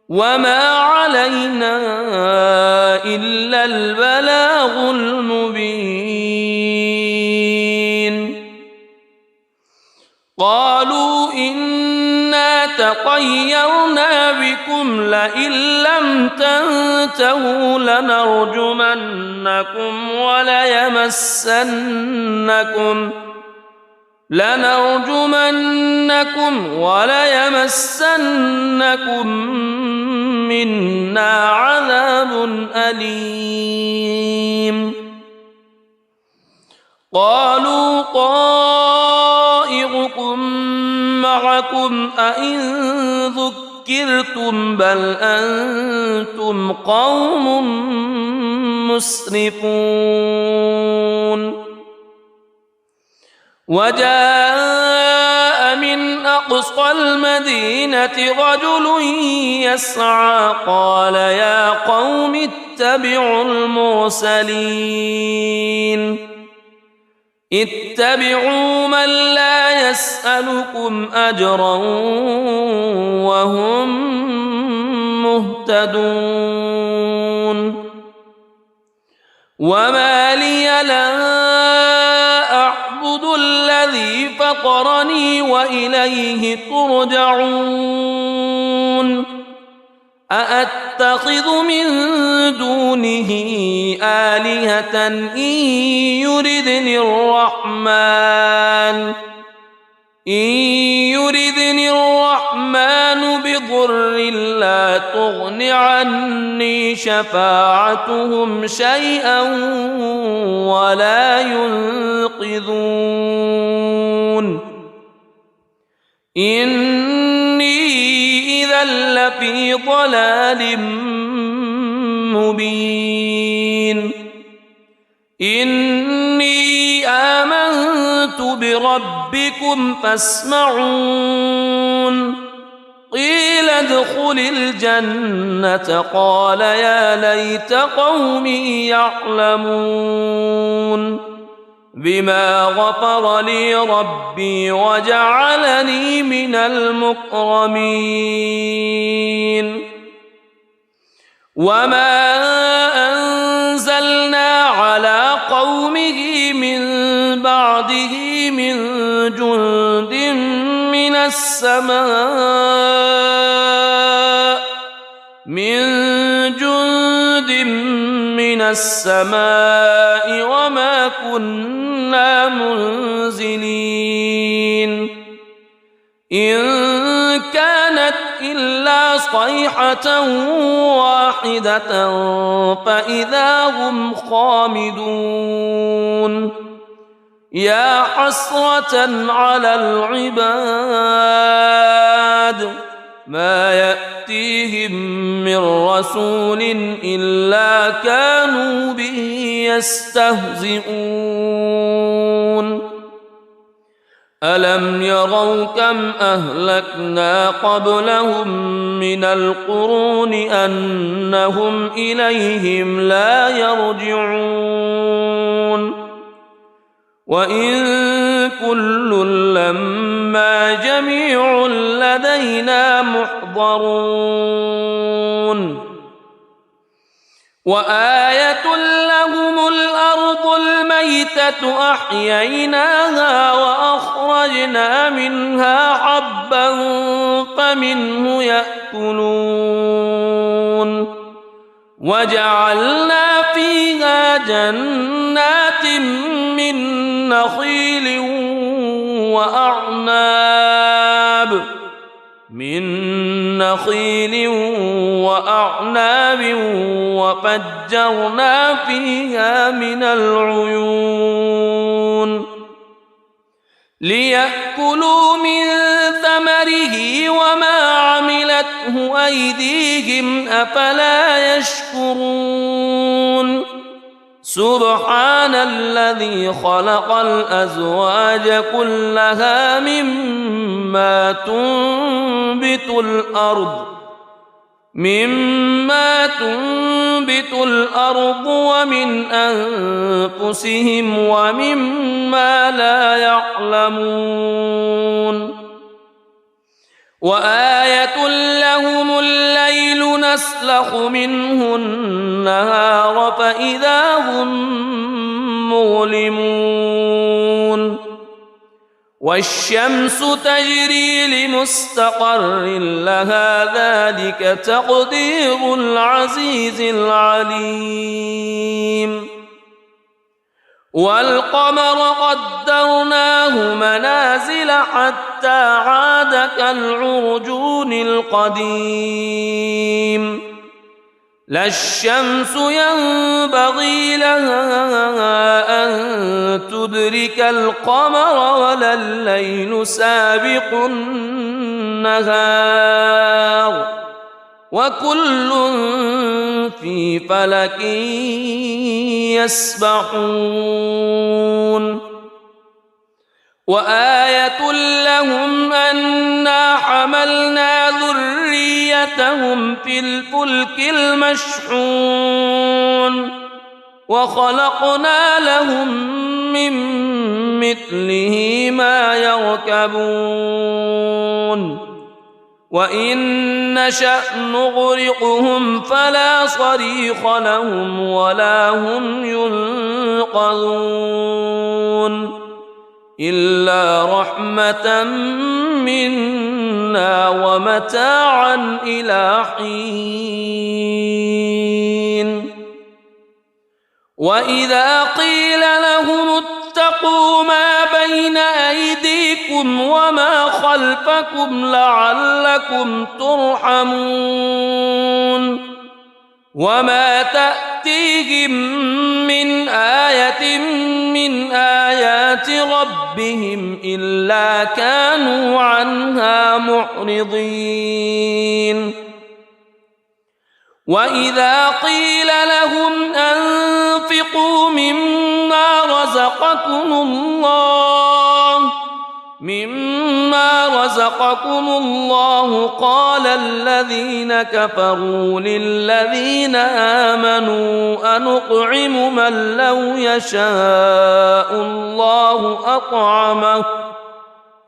وما علينا إلا البلاغ المبين قالوا إنا تطيرنا بكم لئن لم تنتهوا لنرجمنكم وليمسنكم منا عذاب أليم قالوا طائركم معكم أئن ذكرتم بل أنتم قوم مسرفون وجاء من أقصى المدينة رجل يسعى قال يا قوم اتبعوا اتبعوا من لا يسألكم أجرا وهم مهتدون وما لي لا أعبد الذي فطرني وإليه ترجعون أأتخذ من دونه آلهة إن يردني الرحمن بضر لا تغن عني شفاعتهم شيئا ولا ينقذون إني إذا لفي ضلال مبين إني آمنت بربكم فاسمعون قيل ادخل الجنة قال يا ليت قومي يعلمون بما غفر لي ربي وجعلني من المكرمين وما أنزلنا على قومه من بعده من جند من السماء وما كنا منزلين إن كانت إلا صيحة واحدة فإذا هم خامدون يا حسرة على العباد ما يأتيهم من رسول إلا كانوا به يستهزئون ألم يروا كم أهلكنا قبلهم من القرون أنهم إليهم لا يرجعون وإن كل لما جميع لدينا محضرون وآية لهم الأرض الميتة أحييناها وأخرجنا منها حبا فمنه يأكلون وجعلنا فيها جنات من نخيل وأعناب وفجرنا فيها من العيون ليأكلوا من ثمره وما عملته أيديهم أفلا يشكرون سبحان الذي خلق الأزواج كلها مما تنبت الأرض مما تنبت الأرض ومن أنفسهم ومما لا يعلمون وآية لهم الليل نسلخ منه النهار فإذا هم مظلمون والشمس تجري لمستقر لها ذلك تقدير العزيز العليم والقمر قدرناه منازل حتى عاد كالعرجون القديم لا الشمس ينبغي لها أن تدرك القمر ولا الليل سابق النهار وكل في فلك يسبحون وآية لهم أنا حملنا ذريتهم في الفلك المشحون وخلقنا لهم من مثله ما يركبون وإن نشأ نغرقهم فلا صريخ لهم ولا هم ينقذون إلا رحمة منا ومتاعا إلى حين وإذا قيل لهم اتقوا ما بين أيديكم وما خلفكم لعلكم ترحمون وما تأتيهم من آية من آيات ربهم إلا كانوا عنها معرضين وإذا قيل لهم أنفقوا مما رزقكم الله قال الذين كفروا للذين آمنوا أنطعم من لو يشاء الله أطعمه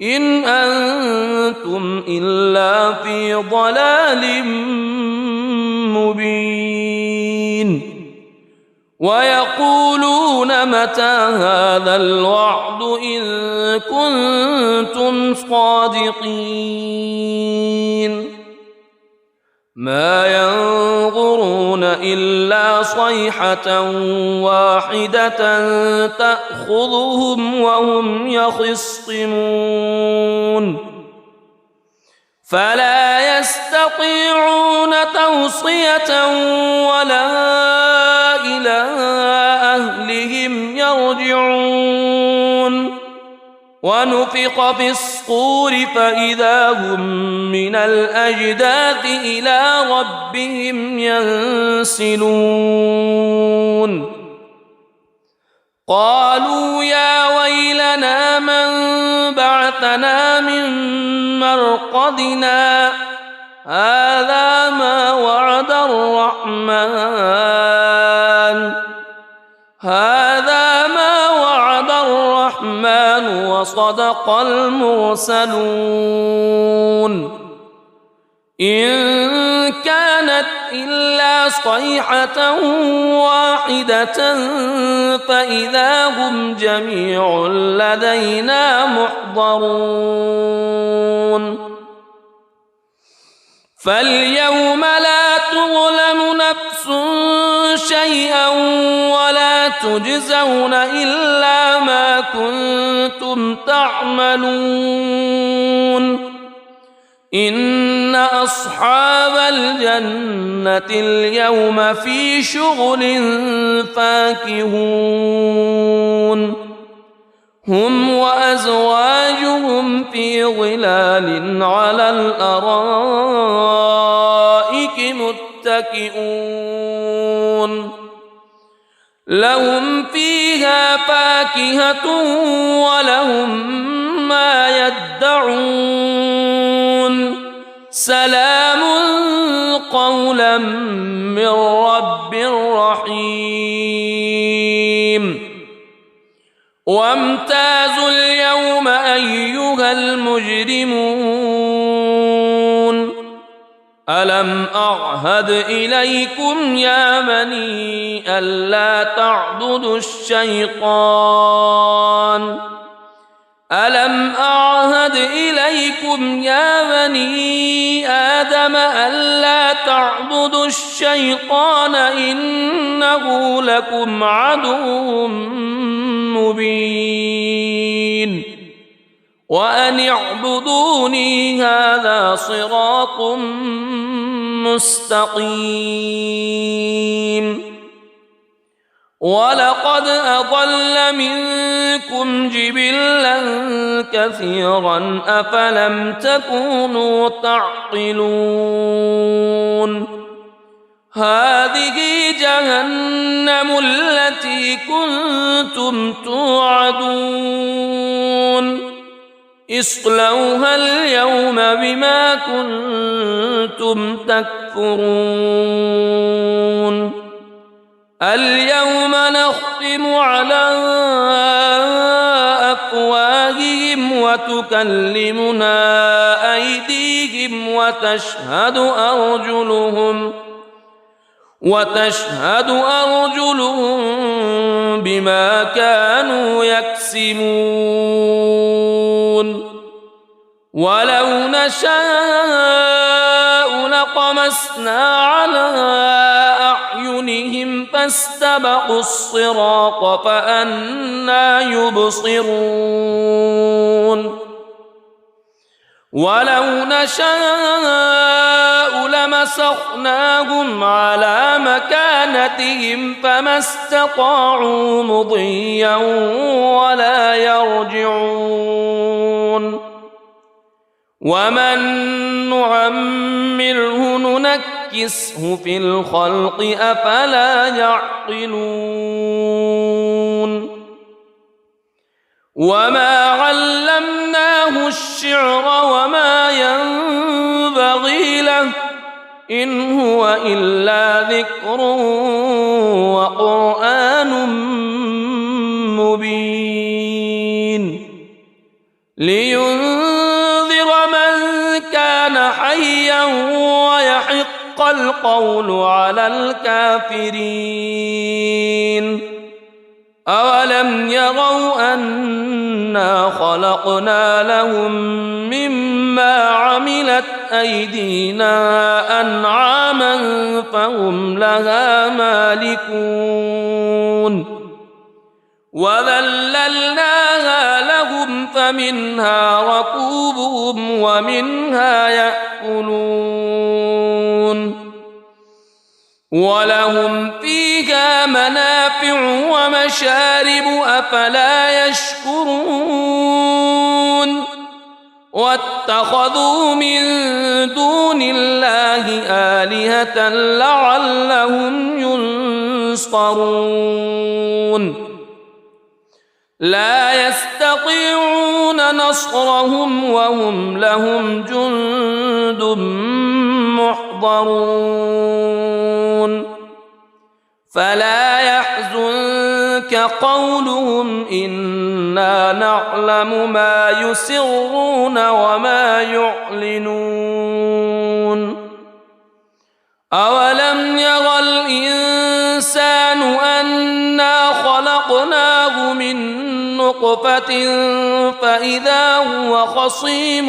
إن أنتم إلا في ضلال مبين ويقولون متى هذا الوعد إن كنتم صادقين ما ينظرون إلا صيحة واحدة تأخذهم وهم يخصمون فلا يستطيعون توصية ولا إلى أهلهم يرجعون ونفخ في الصور فإذا هم من الأجداث إلى ربهم ينسلون قالوا يا ويلنا من بعثنا من مرقدنا هذا ما وعد الرحمن وصدق المرسلون إن كانت إلا صيحة واحدة فإذا هم جميع لدينا محضرون فاليوم لا تظلم نفس شيئا ولا تجزون إلا ما كنتم تعملون إن أصحاب الجنة اليوم في شغل فاكهون هم وأزواجهم في ظلال على الأرائك متكئون لهم فيها فاكهة ولهم ما يدعون سلام قولا من رب رحيم وامتازوا اليوم أيها المجرمون ألم أعهد إليكم يا بني ألا تعبدوا الشيطان ألم أعهد إليكم يا بني آدم ألا تعبدوا الشيطان إنه لكم عدو مبين وأن اعبدوني هذا صراط مستقيم ولقد أضل منكم جبلا كثيرا أفلم تكونوا تعقلون هذه جهنم التي كنتم توعدون اصلوها اليوم بما كنتم تكفرون اليوم نختم على أفواههم وتكلمنا أيديهم وتشهد أرجلهم بما كانوا يكسبون ولو نشاء لطمسنا على أعينهم فاستبقوا الصراط فأنى يبصرون ولو نشاء لمسخناهم على مكانتهم فما استطاعوا مضيا ولا يرجعون ومن نعمره ننكسه في الخلق أفلا يعقلون وما علمناه الشعر وما ينبغي له إن هو إلا ذكر وقرآن مبين لينذر من كان حيا ويحق القول على الكافرين أولم يروا أنا خلقنا لهم مما عملت أيدينا أنعاما فهم لها مالكون وذللناها لهم فمنها ركوبهم ومنها يأكلون ولهم فيها منافع ومشارب أفلا يشكرون واتخذوا من دون الله آلهة لعلهم ينصرون لا يستطيعون نصرهم وهم لهم جند محضرون فلا يحزنك قولهم إنا نعلم ما يسرون وما يعلنون أولم ير الإنسان أنا خلقناه من نطفة فإذا هو خصيم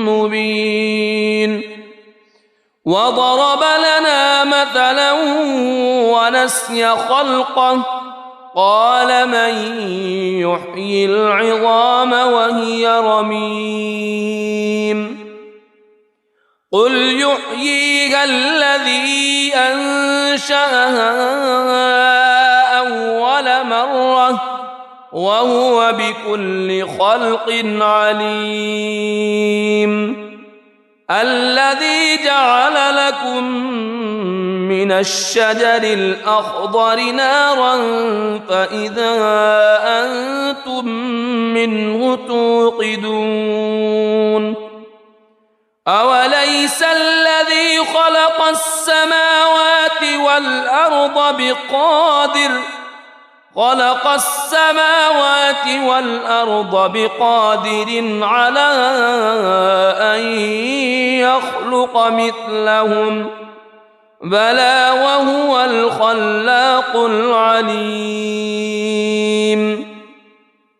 مبين وضرب لنا مثلا ونسي خلقه قال من يحيي العظام وهي رميم قل يحييها الذي أنشأها أول مرة وهو بكل خلق عليم الذي جعل لكم من الشجر الأخضر نارا فإذا أنتم منه توقدون أوليس الذي خلق خلق السماوات والأرض بقادر على أن يخلق مثلهم بلى وهو الخلاق العليم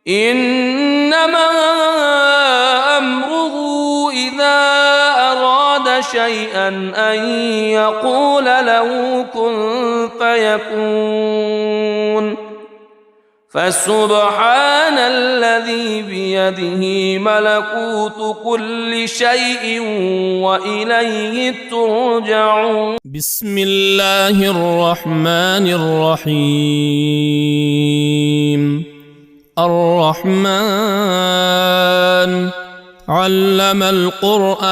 إنما أمره إذا أراد شيئا أن يقول له كن فيكون فسبحان الذي بيده ملكوت كل شيء وإليه ترجعون. بسم الله الرحمن الرحيم. الرحمن علم القرآن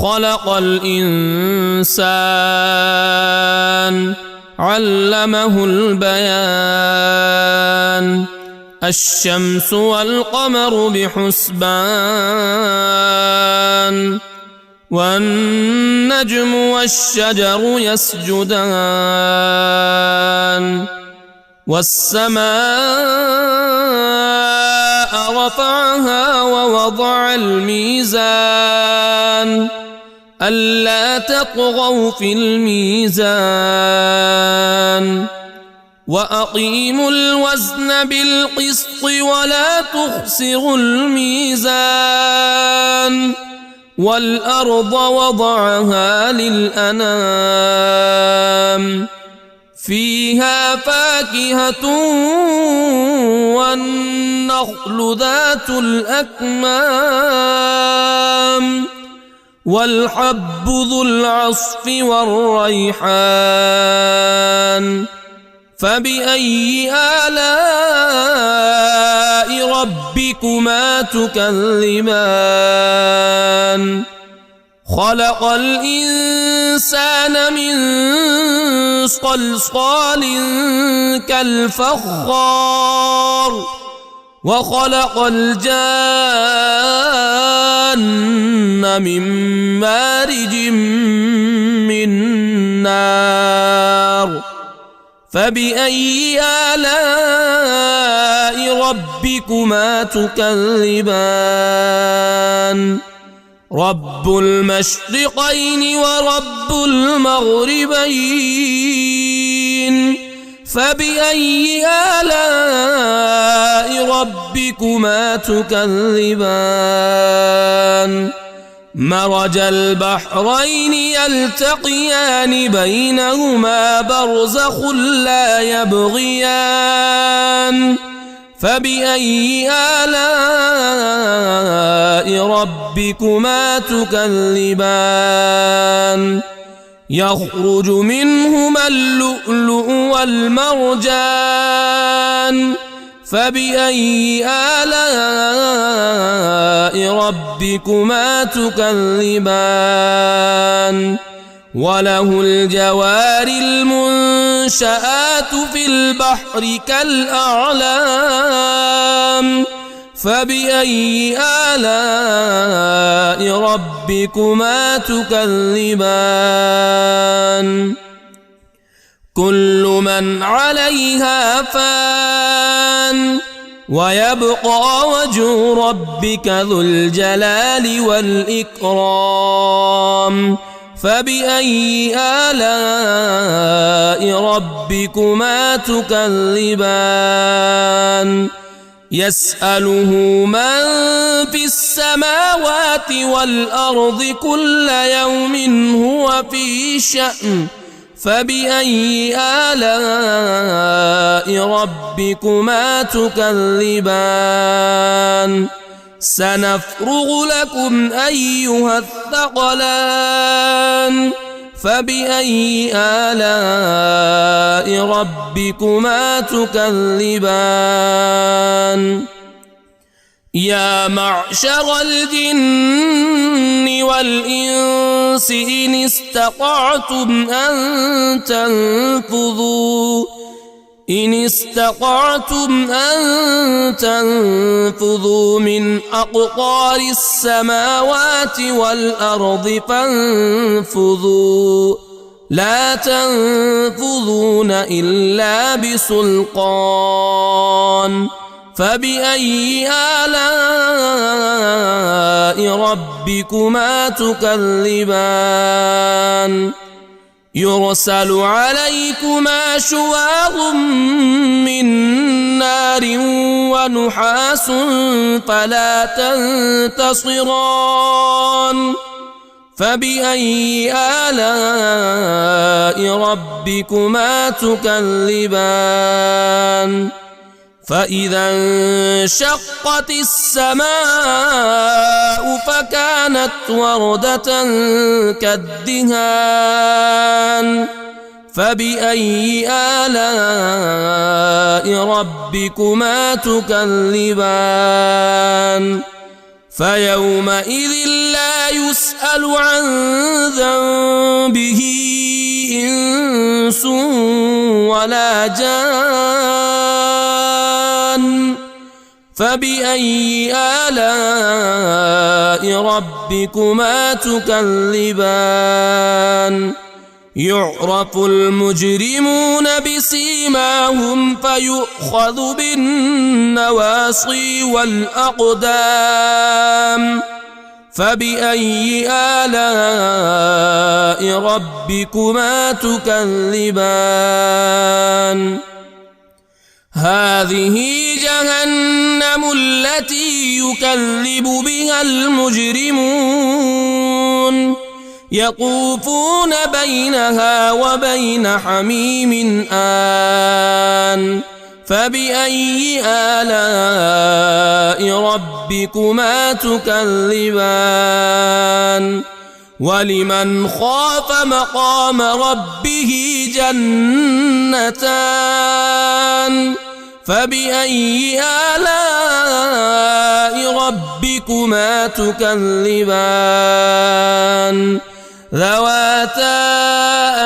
خلق الإنسان علمه البيان الشمس والقمر بحسبان والنجم والشجر يسجدان والسماء رفعها ووضع الميزان ألا تطغوا في الميزان وأقيموا الوزن بالقسط ولا تخسروا الميزان والأرض وضعها للأنام فيها فاكهة والنخل ذات الأكمام والحب ذو العصف والريحان فبأي آلاء ربكما تكذبان خلق الإنسان من صلصال كالفخار وخلق الجان من مارج من نار فبأي آلاء ربكما تكذبان رب المشرقين ورب المغربين فبأي آلاء ربكما تكذبان مرج البحرين يلتقيان بينهما برزخ لا يبغيان فبأي آلاء ربكما تكذبان يخرج منهما اللؤلؤ والمرجان فبأي آلاء ربكما تكذبان وله الجوار المنشآت في البحر كالأعلام فبأي آلاء ربكما تكذبان كل من عليها فان ويبقى وجه ربك ذو الجلال والإكرام فبأي آلاء ربكما تكذبان يسأله من في السماوات والأرض كل يوم هو في شأن فبأي آلاء ربكما تكذبان سنفرغ لكم أيها الثقلان فبأي آلاء ربكما تكذبان يا معشر الجن والإنس إن استطعتم أن تنفذوا من أقطار السماوات والأرض فانفذوا لا تنفذون إلا بسلطان فبأي آلاء ربكما تكذبان يرسل عليكما شواظ من نار ونحاس فلا تنتصران فبأي آلاء ربكما تكذبان فإذا انشقت السماء فكانت وردة كالدهان فبأي آلاء ربكما تكذبان فيومئذ لا يسأل عن ذنبه إنس ولا جان فبأي آلاء ربكما تكذبان يعرف المجرمون بسيماهم فيؤخذ بالنواصي والأقدام فبأي آلاء ربكما تكذبان هذه جهنم التي يكذب بها المجرمون يطوفون بينها وبين حميم آن فبأي آلاء ربكما تكذبان ولمن خاف مقام ربه جنتان فبأي آلاء ربكما تكذبان ذواتا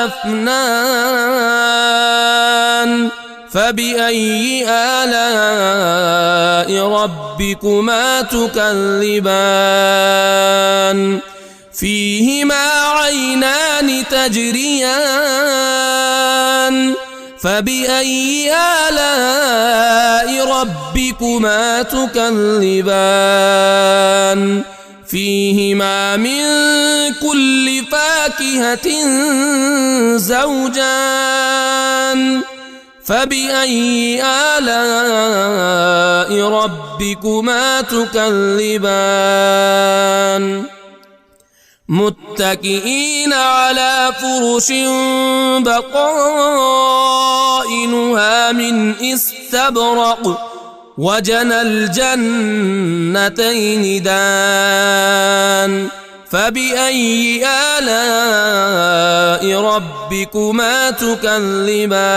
أفنان فبأي آلاء ربكما تكذبان فيهما عينان تجريان فبأي آلاء ربكما تكذبان فيهما من كل فاكهة زوجان فبأي آلاء ربكما تكذبان متكئين على فرش بطائنها من استبرق وجنى الجنتين دان فبأي آلاء ربكما تكذبان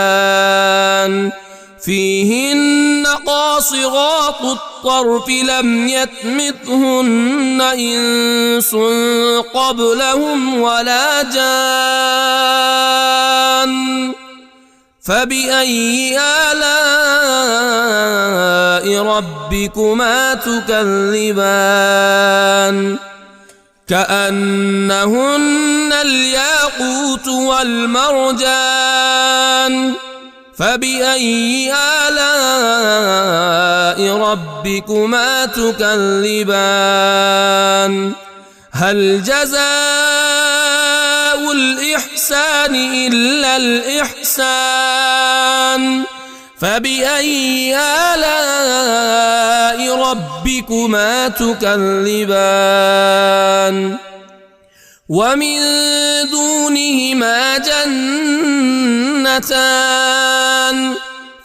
فيهن قاصرات الطرف لم يطمثهن إنس قبلهم ولا جان فبأي آلاء ربكما تكذبان كأنهن الياقوت والمرجان فبأي آلاء ربكما تكذبان هل جزاء الإحسان إلا الإحسان فبأي آلاء ربكما تكذبان ومن دونهما جنتان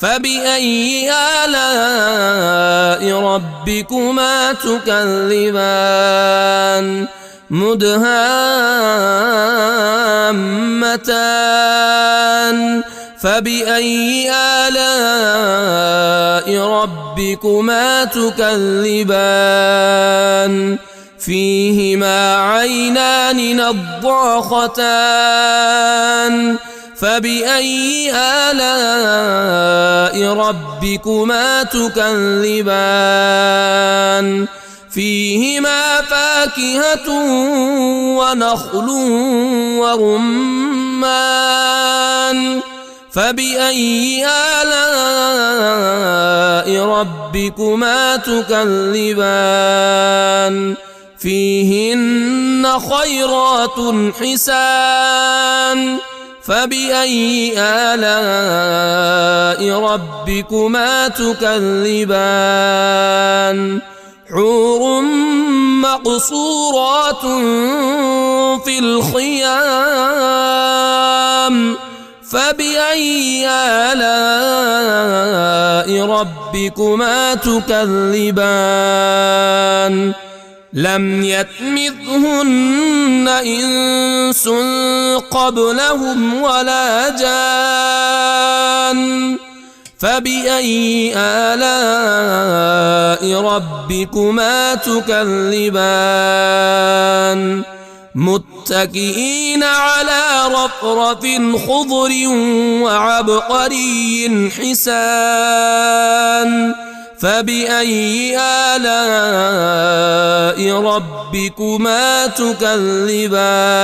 فبأي آلاء ربكما تكذبان مدهامتان فبأي آلاء ربكما تكذبان فيهما عينان نضاختان فبأي آلاء ربكما تكذبان فيهما فاكهة ونخل ورمان ورمان فبأي آلاء ربكما تكذبان فيهن خيرات حسان فبأي آلاء ربكما تكذبان حور مقصورات في الخيام فبأي آلاء ربكما تكذبان لم يطمثهن إنس قبلهم ولا جان فبأي آلاء ربكما تكذبان متكئين على رفرف خضر وعبقري حسان فبأي آلاء ربكما تكذبان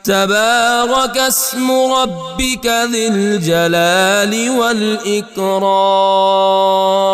تبارك اسم ربك ذي الجلال والإكرام.